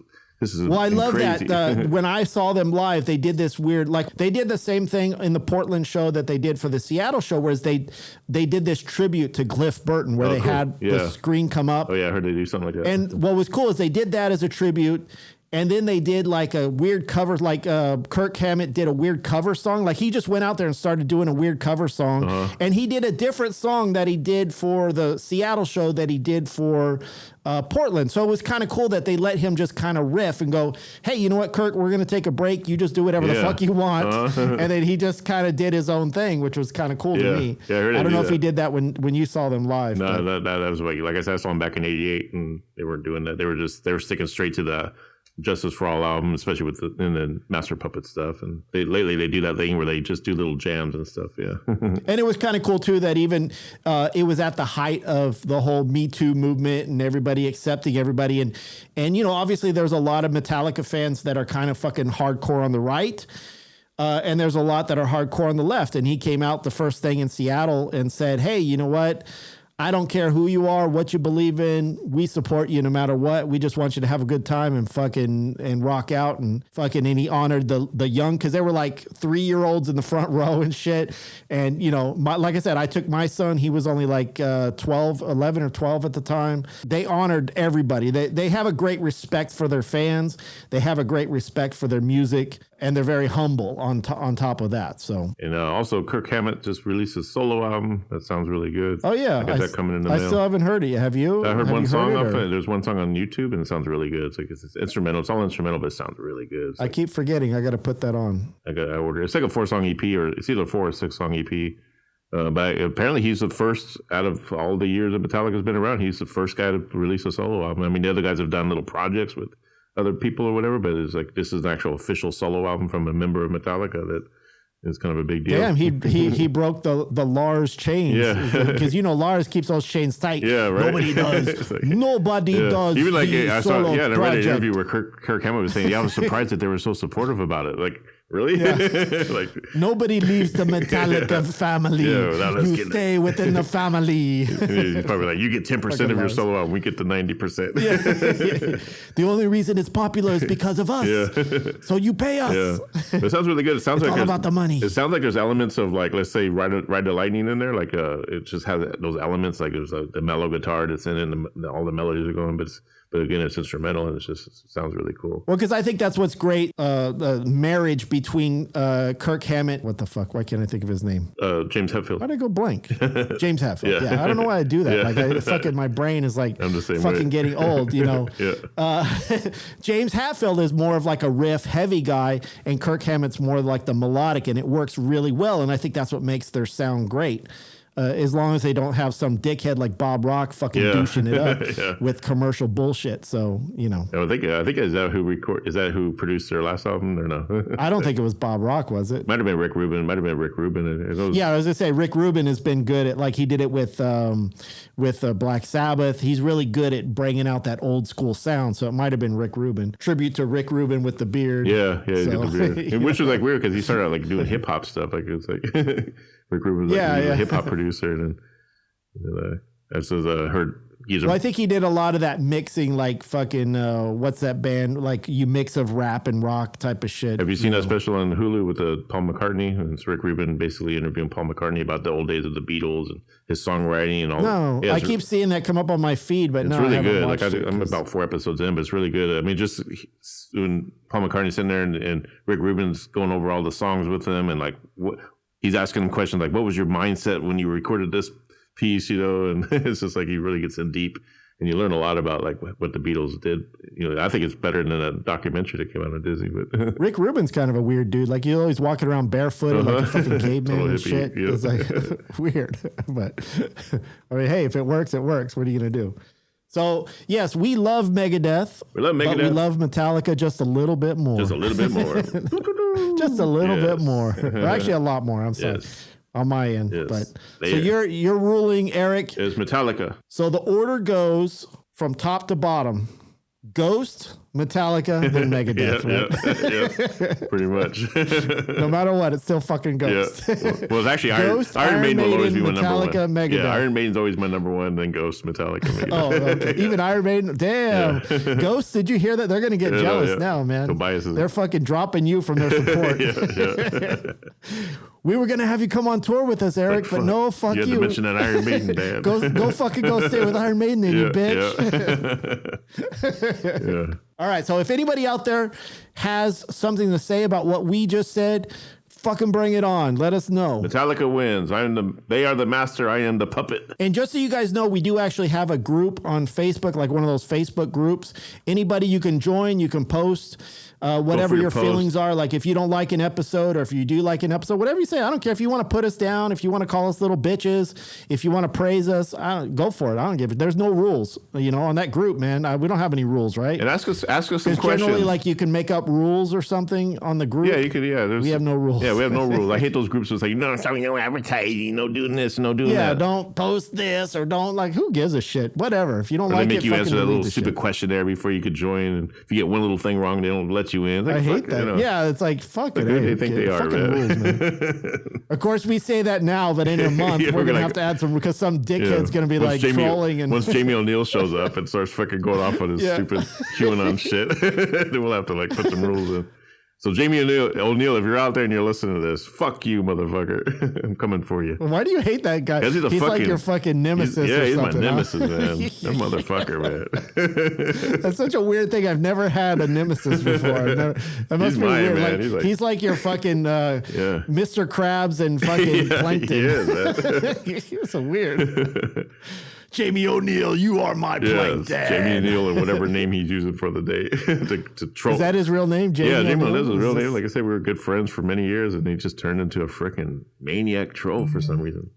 well, I love crazy. That when I saw them live, they did this weird, like they did the same thing in the Portland show that they did for the Seattle show, whereas they did this tribute to Cliff Burton where they had the screen come up. Oh yeah, I heard they do something like that. And what was cool is they did that as a tribute. And then they did like a weird cover, like Kirk Hammett did a weird cover song. Like he just went out there and started doing a weird cover song. And he did a different song that he did for the Seattle show that he did for Portland. So it was kind of cool that they let him just kind of riff and go, hey, you know what, Kirk, we're going to take a break. You just do whatever the fuck you want. And then he just kind of did his own thing, which was kind of cool to me. Yeah, I don't know if he did that when you saw them live. No, that was like I said, I saw them back in '88 and they weren't doing that. They were sticking straight to the Justice for All album, especially with the Master Puppet stuff. And lately they do that thing where they just do little jams and stuff. Yeah. And it was kind of cool too that even it was at the height of the whole Me Too movement and everybody accepting everybody. And obviously there's a lot of Metallica fans that are kind of fucking hardcore on the right. And there's a lot that are hardcore on the left. And he came out the first thing in Seattle and said, hey, you know what? I don't care who you are, what you believe in. We support you no matter what. We just want you to have a good time and rock out and he honored the young, because they were like 3-year-olds in the front row and shit. And, like I said, I took my son. He was only like 11 or 12 at the time. They honored everybody. They have a great respect for their fans. They have a great respect for their music. And they're very humble on top of that. So, and also Kirk Hammett just released a solo album that sounds really good. Oh yeah, I got that coming in the mail. I still haven't heard it yet. Have you? I heard one song off it. There's one song on YouTube and it sounds really good. It's instrumental. It's all instrumental, but it sounds really good. I keep forgetting. I got to put that on. I ordered. It's like a 4-song EP, or it's either a 4 or 6-song EP. But apparently he's the first out of all the years that Metallica's been around. He's the first guy to release a solo album. I mean, the other guys have done little projects with other people or whatever, but it's like this is an actual official solo album from a member of Metallica that is kind of a big deal. Damn, he broke the Lars chains. Yeah, because Lars keeps those chains tight. Yeah, right. Nobody does. Like, Nobody does. Even like I saw, solo and I read an project. interview where Kirk Hammett was saying, "Yeah, I was surprised that they were so supportive about it." Like, really? Yeah. Like, nobody leaves the Metallica family. You stay within the family. He's probably like, you get 10% of your solo album, we get the 90%. Yeah. The only reason it's popular is because of us. Yeah. So you pay us. Yeah. It sounds really good. It sounds it's like all about the money. It sounds like there's elements of like, let's say, Ride the Lightning in there. Like, it just has those elements. Like there's the mellow guitar that's in it, and all the melodies are going, but again, it's instrumental, and it sounds really coul. Well, because I think that's what's great. The marriage between Kirk Hammett. What the fuck? Why can't I think of his name? James Hetfield. Why'd I go blank? James Hetfield. Yeah. I don't know why I do that. Yeah. Like, fucking my brain is like I'm the same fucking way. getting old, Yeah. James Hetfield is more of like a riff heavy guy, and Kirk Hammett's more like the melodic, and it works really well. And I think that's what makes their sound great. As long as they don't have some dickhead like Bob Rock fucking douching it up with commercial bullshit. So, I think is that who produced their last album or no? I don't think it was Bob Rock, was it? Might have been Rick Rubin. Yeah, I was gonna say Rick Rubin has been good at, like, he did it with Black Sabbath. He's really good at bringing out that old school sound. So it might have been Rick Rubin. Tribute to Rick Rubin with the beard. Yeah, he's So, got the beard. Which was like weird because he started out like doing hip hop stuff. Like it's like Rick Rubin was like a hip hop producer, and as heard. I think he did a lot of that mixing, like fucking what's that band, like you mix of rap and rock type of shit. Have you seen that special on Hulu with Paul McCartney? And it's Rick Rubin basically interviewing Paul McCartney about the old days of the Beatles and his songwriting and all. No, I keep seeing that come up on my feed, but it's no, really I haven't good. watched Like it, I'm about 4 episodes in, but it's really good. I mean, just when Paul McCartney's sitting there and Rick Rubin's going over all the songs with him, and like he's asking him questions like, "What was your mindset when you recorded this piece?" And it's just like he really gets in deep. And you learn a lot about like what the Beatles did. I think it's better than a documentary that came out on Disney. But Rick Rubin's kind of a weird dude. Like, he's always walking around barefooted like a fucking caveman Total and hippie, shit. yeah. It's like weird. But I mean, hey, if it works, it works. What are you gonna do? So yes, we love Megadeth. We love Megadeth. But we love Metallica just a little bit more. Just a little bit more. Just a little Yes. bit more. Or actually, a lot more. I'm sorry. Yes. On my end. Yes. But There. so you're ruling, Eric. It's Metallica. So the order goes from top to bottom: Ghost, Metallica, then Megadeth. Right? Yeah, pretty much. No matter what, it's still fucking Yeah. Ghost. Well, it's actually Ghost, Iron Maiden will always be my Metallica, number one. Megadeth. Yeah, Iron Maiden's always my number one, then Ghost, Metallica, Megadeth. Oh, okay. Even Iron Maiden. Damn. Yeah. Ghost, did you hear that? They're going to get jealous now, man. Tobias is- They're fucking dropping you from their support. Yeah. We were going to have you come on tour with us, Eric, but no, fuck you. you. had to mention that Iron Maiden, Dan. Go fucking go stay with Iron Maiden then, you bitch. Yeah. All right, so if anybody out there has something to say about what we just said, fucking bring it on. Let us know. Metallica wins. They are the master. I am the puppet. And just so you guys know, we do actually have a group on Facebook, like one of those Facebook groups. Anybody you can join, you can post whatever your post. feelings are. Like if you don't like an episode or if you do like an episode, whatever you say. I don't care if you want to put us down, if you want to call us little bitches, if you want to praise us, go for it. I don't give it. There's no rules, on that group, man. We don't have any rules, right? And ask us some questions. Generally, like you can make up rules or something on the group. Yeah, you could. Yeah, we have no rules. Yeah, we have no rules. I hate those groups. It's like no advertising, no doing this, no doing that. Yeah, don't post this or don't who gives a shit? Whatever. If you don't Or like they it, make you answer that fucking little delete the stupid shit. questionnaire before you could join. And if you get one little thing wrong, they don't let you in. It's like, I hate fuck, that. Yeah, it's like, fuck it. Who do Hey, they think they are, fucking man? rules, man. Of course, we say that now, but in a month, Yeah, we're going to have to add some, because some dickhead's going to be Once like trolling. And once Jamie O'Neill shows up and starts fucking going off on his stupid QAnon shit, then we'll have to put some rules in. So Jamie O'Neill, if you're out there and you're listening to this, fuck you, motherfucker. I'm coming for you. Why do you hate that guy? He's like your fucking nemesis or he's my something. nemesis, man. That motherfucker, man. That's such a weird thing. I've never had a nemesis before. That must He's be mine, weird. man. He's like your fucking Mr. Krabs and fucking Plankton. He is, man. He's so weird. Jamie O'Neill, you are my Plankton. Jamie O'Neill, or whatever name he's using for the day to troll. Is that his real name? Jamie Jamie O'Neill? O'Neill's his real name. Like I said, we were good friends for many years, and he just turned into a freaking maniac troll for some reason.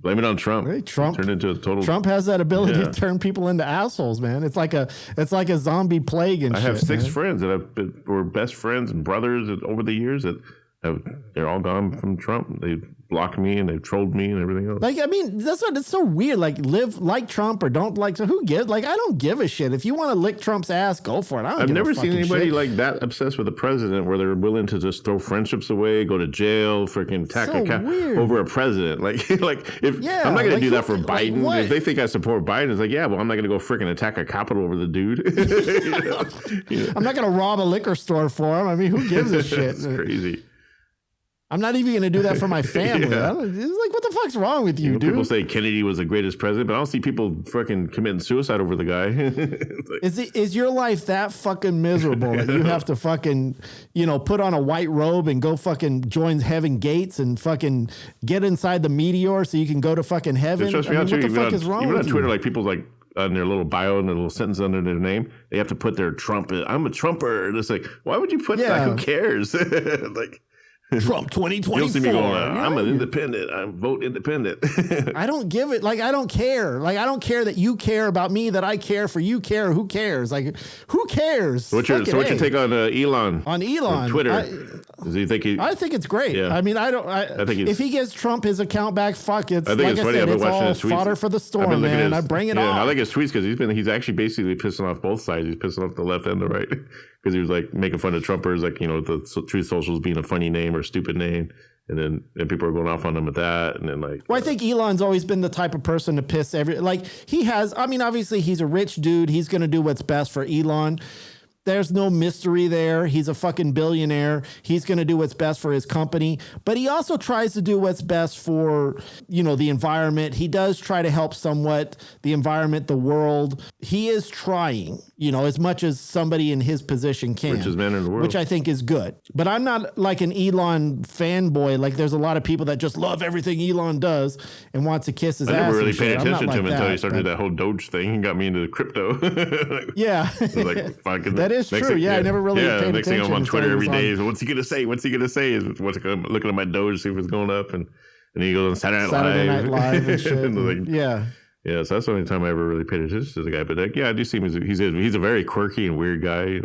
Blame it on Trump. Right, Trump turned into a total. Trump has that ability to turn people into assholes, man. It's like a zombie plague and I shit. have 6 man. friends that were best friends and brothers over the years that they're all gone from Trump. They blocked me and they trolled me and everything else. Like, I mean, it's so weird. Like, live like Trump or don't like. So who gives? Like, I don't give a shit. If you want to lick Trump's ass, go for it. I've never seen anybody like that obsessed with the president, where they're willing to just throw friendships away, go to jail, freaking attack over a president. Like if I'm not gonna do that for Biden. What? If they think I support Biden, it's like, yeah, well, I'm not gonna go freaking attack a Capitol over the dude. I'm not gonna rob a liquor store for him. I mean, who gives a shit? It's crazy. I'm not even going to do that for my family. It's like, what the fuck's wrong with you, dude? People say Kennedy was the greatest president, but I don't see people freaking committing suicide over the guy. Is your life that fucking miserable that you have to fucking, put on a white robe and go fucking join heaven gates and fucking get inside the meteor so you can go to fucking heaven? What the fuck is wrong with you? Even on Twitter, like people's like, on their little bio and their little sentence under their name, they have to put their Trump. I'm a Trumper. And it's like, why would you put that? Who cares? Like, Trump 2024. You'll see me going, I'm an independent. I vote independent. I don't give it. Like, I don't care. Like, I don't care that you care about me, that I care for you care. Who cares? Like, who cares? What's your take on Elon? On Elon. On Twitter. I think it's great. Yeah. I mean, I think if he gives Trump his account back, fuck it. I think it's funny. I've been watching his tweets. Fodder for the storm, man. I bring it on. I like his tweets because he's actually basically pissing off both sides. He's pissing off the left and the right. Because he was like making fun of Trumpers, like, the Truth Socials being a funny name or stupid name. And then people are going off on him with that. And then I think Elon's always been the type of person to piss obviously he's a rich dude. He's going to do what's best for Elon. There's no mystery there. He's a fucking billionaire. He's going to do what's best for his company. But he also tries to do what's best for, the environment. He does try to help somewhat the environment, the world. He is trying, as much as somebody in his position can. Richest man in the world. Which I think is good. But I'm not like an Elon fanboy. Like, there's a lot of people that just love everything Elon does and wants to kiss his ass. I never really and paid shit. attention to him until he started that whole Doge thing. He got me into crypto. Yeah. That is true. I never really paid attention. Next thing I'm on Twitter every day is, what's he going to say? What's he going to say? Is looking at my Doge, see if it's going up. And he goes on Saturday Night Live and shit. And yeah, so that's the only time I ever really paid attention to the guy. But I do see him as he's a very quirky and weird guy. He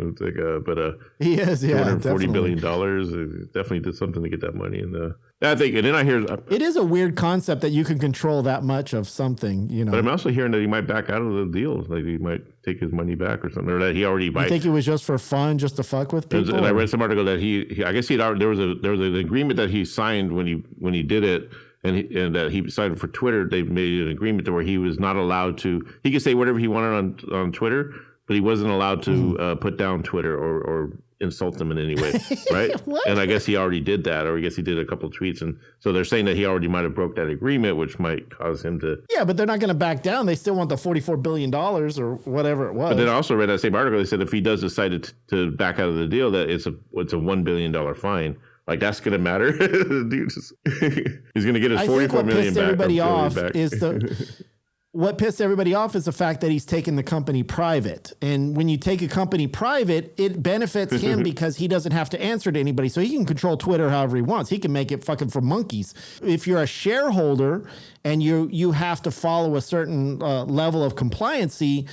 is, $240 billion. Definitely did something to get that money. And I think, and then I hear it is a weird concept that you can control that much of something, But I'm also hearing that he might back out of the deal, like he might take his money back or something, or that he already. You think it was just for fun, just to fuck with people? And I read some article that he I guess there was an agreement that he signed when he did it. And that he signed for Twitter. They made an agreement to where he was not allowed to. He could say whatever he wanted on Twitter, but he wasn't allowed to put down Twitter or insult them in any way, right? And I guess he already did that, or I guess he did a couple of tweets, and so they're saying that he already might have broke that agreement, which might cause him to. Yeah, but they're not going to back down. They still want the $44 billion or whatever it was. But then I also read that same article. They said if he does decide to back out of the deal, that it's a $1 billion fine. Like, that's going to matter? Dude, he's going to get his $44 million back. What pissed everybody off is the fact that he's taken the company private. And when you take a company private, it benefits him because he doesn't have to answer to anybody. So he can control Twitter however he wants. He can make it fucking for monkeys. If you're a shareholder and you have to follow a certain level of compliancy,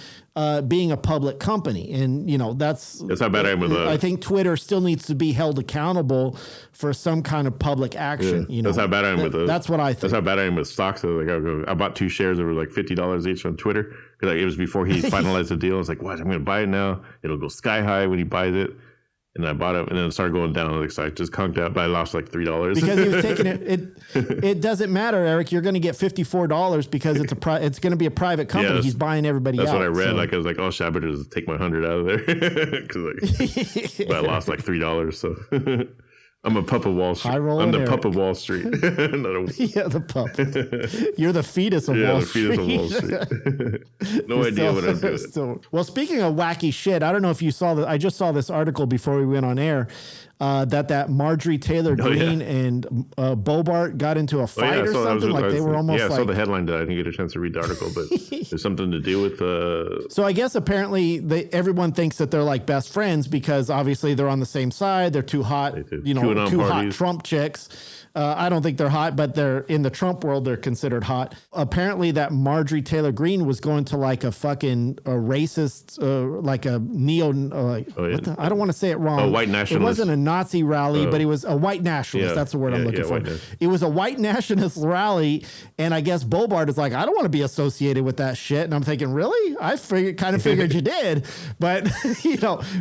being a public company. And, that's how bad I am with I think Twitter still needs to be held accountable for some kind of public action. That's how bad I am with those. That's what I think. That's how bad I am with stocks. I bought 2 shares that were like $50 each on Twitter. Because it was before he finalized the deal. I was like, what? I'm going to buy it now. It'll go sky high when he buys it. And I bought it, and then it started going down. So I just conked out, but I lost like $3 because he was taking it. It doesn't matter, Eric. You're going to get $54 because it's going to be a private company. Yeah, he's buying everybody. That's out, what I read. So. Like, I was like, oh, shit, I better just take my 100 out of there because but I lost like $3. So I'm a pup of Wall Street. I'm the pup of Wall Street. Yeah, the pup. You're the fetus of Wall Street. Yeah, the fetus of Wall Street. No idea what I'm doing. Well, speaking of wacky shit, I don't know if you saw that. I just saw this article before we went on air. That Marjorie Taylor Greene and Boebert got into a fight or something. They were almost I saw the headline. That I didn't get a chance to read the article, but there's something to do with. So I guess apparently everyone thinks that they're like best friends because obviously they're on the same side. They're two hot, two hot Trump chicks. I don't think they're hot, but they're in the Trump world, they're considered hot. Apparently that Marjorie Taylor Greene was going to like a fucking racist, like a neo, I don't want to say it wrong. A white nationalist. It wasn't a Nazi rally, but it was a white nationalist. That's the word I'm looking for. It was a white nationalist rally. And I guess Boebert is like, I don't want to be associated with that shit. And I'm thinking, really? I kind of figured you did. But,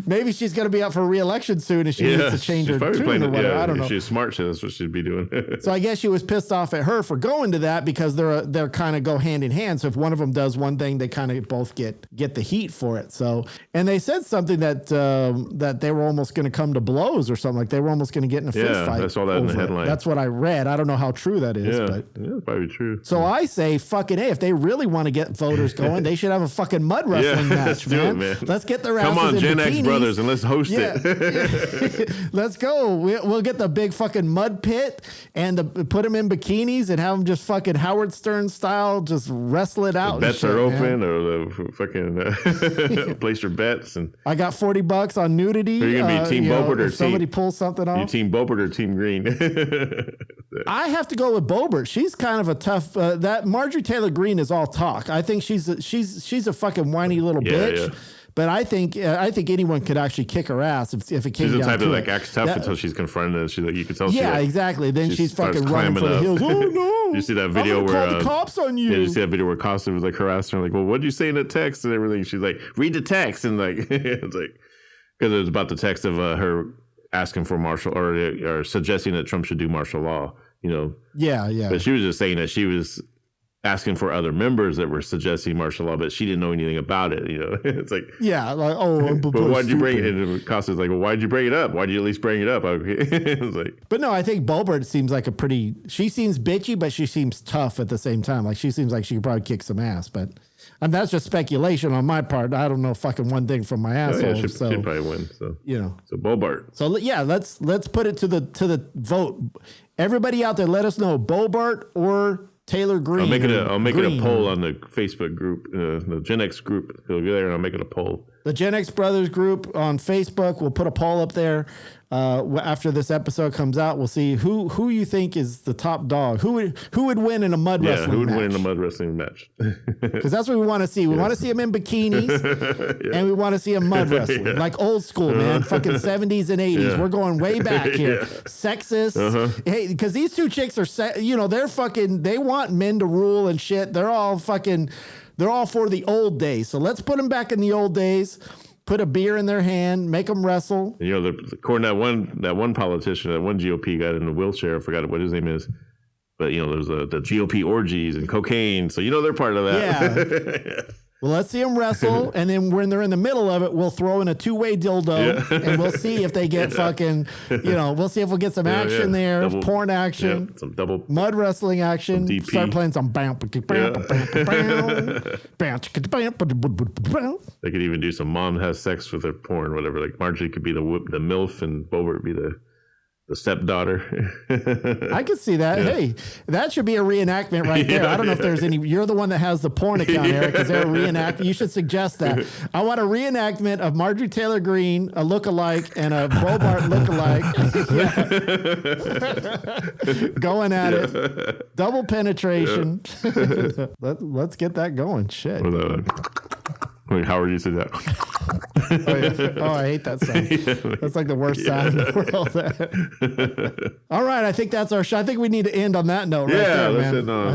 maybe she's going to be up for re-election soon and she needs to change her tune or whatever. I don't know. If she's smart, that's what she'd be doing. So I guess she was pissed off at her for going to that because they're kind of go hand in hand. So if one of them does one thing, they kind of both get the heat for it. So, and they said something that they were almost going to come to blows or something, like they were almost going to get in a fist fight. Yeah, I saw that in the headline. That's what I read. I don't know how true that is, but it's probably true. So I say, fucking A, if they really want to get voters going, they should have a fucking mud wrestling match, man. Let's get their asses Come on, in Gen bikinis. X brothers, and let's host it. Let's go. We'll get the big fucking mud pit and put them in bikinis and have them just fucking Howard Stern style, just wrestle it out. The bets are open, or the fucking place your bets. And I got $40 on nudity. Are you gonna be Team Boebert or somebody pulls something off? You Team Boebert or Team Greene? I have to go with Boebert. She's kind of a tough. That Marjorie Taylor Greene is all talk. I think she's a fucking whiny little bitch. Yeah. But I think anyone could actually kick her ass if it came down to it. She's the type that like acts tough until she's confronted. She's like, you can tell. Yeah, exactly. Then she's fucking running for the hills. Oh no! You see that video where call the cops on you? Yeah, you see that video where Costa was like harassing her, like, well, what did you say in the text and everything? She's like, read the text, and like it's like because it was about the text of her asking for martial or suggesting that Trump should do martial law. Yeah. But she was just saying that she was asking for other members that were suggesting martial law, but she didn't know anything about it. It's like, but why'd you bring it? And Costa's like, well, why'd you bring it up? Why'd you at least bring it up? It's like, but no, I think Boebert seems like she seems bitchy, but she seems tough at the same time. Like she seems like she could probably kick some ass, but that's just speculation on my part. I don't know fucking one thing from my asshole. She'd probably win. So so Boebert. So yeah, let's put it to the vote. Everybody out there, let us know Boebert or Taylor Greene. I'll make it a poll on the Facebook group, the Gen X group. It'll be there, and I'll make it a poll. The Gen X Brothers group on Facebook. We'll put a poll up there. After this episode comes out, we'll see who you think is the top dog. Who would win in a mud wrestling match? Who would win in a mud wrestling match? Because that's what we want to see. We want to see them in bikinis, and we want to see them mud wrestling, like old school, man. Fucking 70s and 80s. Yeah. We're going way back here. Sexist. Hey, because these two chicks are, they're fucking. They want men to rule and shit. They're all for the old days. So let's put them back in the old days. Put a beer in their hand, make them wrestle. According to that one politician, that one GOP got in a wheelchair. I forgot what his name is. But, there's the GOP orgies and cocaine. So, they're part of that. Yeah. Well, let's see them wrestle. And then when they're in the middle of it, we'll throw in a two-way dildo. Yeah. And we'll see if they get fucking, we'll see if we'll get some action there. Porn action. Some double. Mud wrestling action. DP. Start playing some They could even do some mom has sex with her porn, whatever. Like Marjorie could be the MILF and Boebert would be the stepdaughter. I could see that. Yeah. Hey, that should be a reenactment right there. I don't know if there's any. You're the one that has the porn account, Eric. Is there a reenactment? You should suggest that. I want a reenactment of Marjorie Taylor Greene, a lookalike, and a Boebert lookalike. Going at it. Double penetration. Let's get that going. Shit. Wait, Howard used to do that. I hate that sound. That's like the worst sound in the world. All right, I think that's our show. I think we need to end on that note right there, man. End on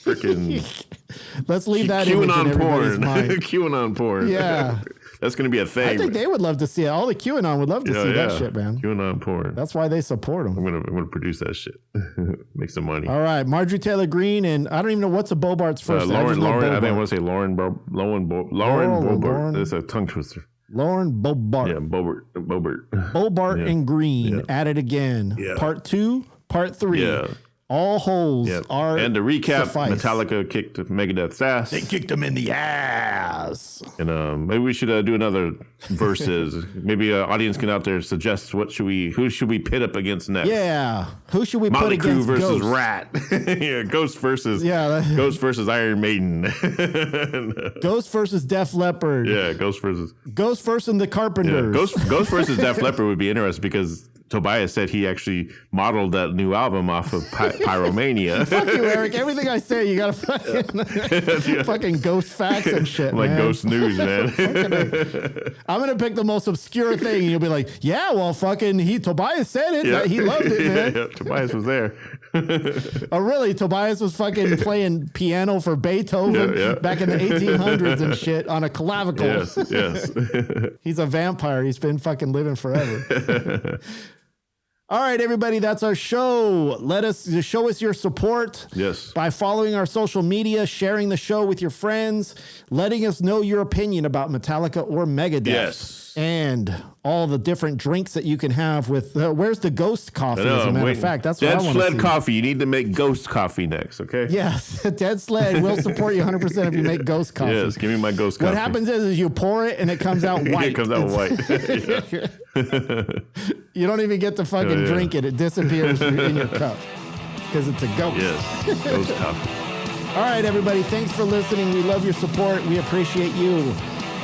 freaking... Let's leave that in everybody's mind. QAnon porn. Yeah. That's going to be a thing. I think they would love to see it. All the QAnon would love to see that shit, man. QAnon porn. That's why they support them. I'm gonna produce that shit. Make some money. All right, Marjorie Taylor Greene, and I don't even know what's a Boebert's first name. Lauren. I think I want to say Lauren Boebert. It's a tongue twister. Lauren Boebert. Yeah, Boebert. Boebert and Greene at it again. Yeah. Part 2, Part 3. Yeah. All holes are and to recap, suffice. Metallica kicked Megadeth's ass. They kicked him in the ass. And maybe we should do another versus. Maybe audience can out there suggest who should we pit up against next? Yeah, who should we Motley put against Crue versus Ghost? Rat? Ghost versus Iron Maiden. Ghost versus Def Leppard. Yeah, Ghost versus and the Carpenters. Yeah, Ghost versus Def Leppard would be interesting because Tobias said he actually modeled that new album off of Pyromania. Fuck you, Eric. Everything I say, you gotta fucking ghost facts and shit, Like man. ghost news, man. I'm gonna pick the most obscure thing, and you'll be like, "Yeah, well, fucking Tobias said it. Yeah. He loved it, man." Yeah, Tobias was there. Oh, really? Tobias was fucking playing piano for Beethoven back in the 1800s and shit on a clavicle. Yes. He's a vampire. He's been fucking living forever. All right, everybody, that's our show. Show us your support. Yes. By following our social media, sharing the show with your friends, letting us know your opinion about Metallica or Megadeth. Yes. And all the different drinks that you can have with, where's the ghost coffee, as a matter of fact? That's what I Dead want to see. Sled Coffee. You need to make ghost coffee next, okay? Yes, Dead Sled will support you 100% if you make ghost coffee. Yes, give me my ghost coffee. What happens is you pour it and it comes out white. It comes out white. You don't even get to fucking drink it. It disappears in your cup because it's a ghost. Yes, ghost coffee. All right, everybody. Thanks for listening. We love your support. We appreciate you.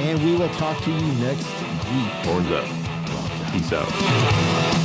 And we will talk to you next week. Horns up. Peace out.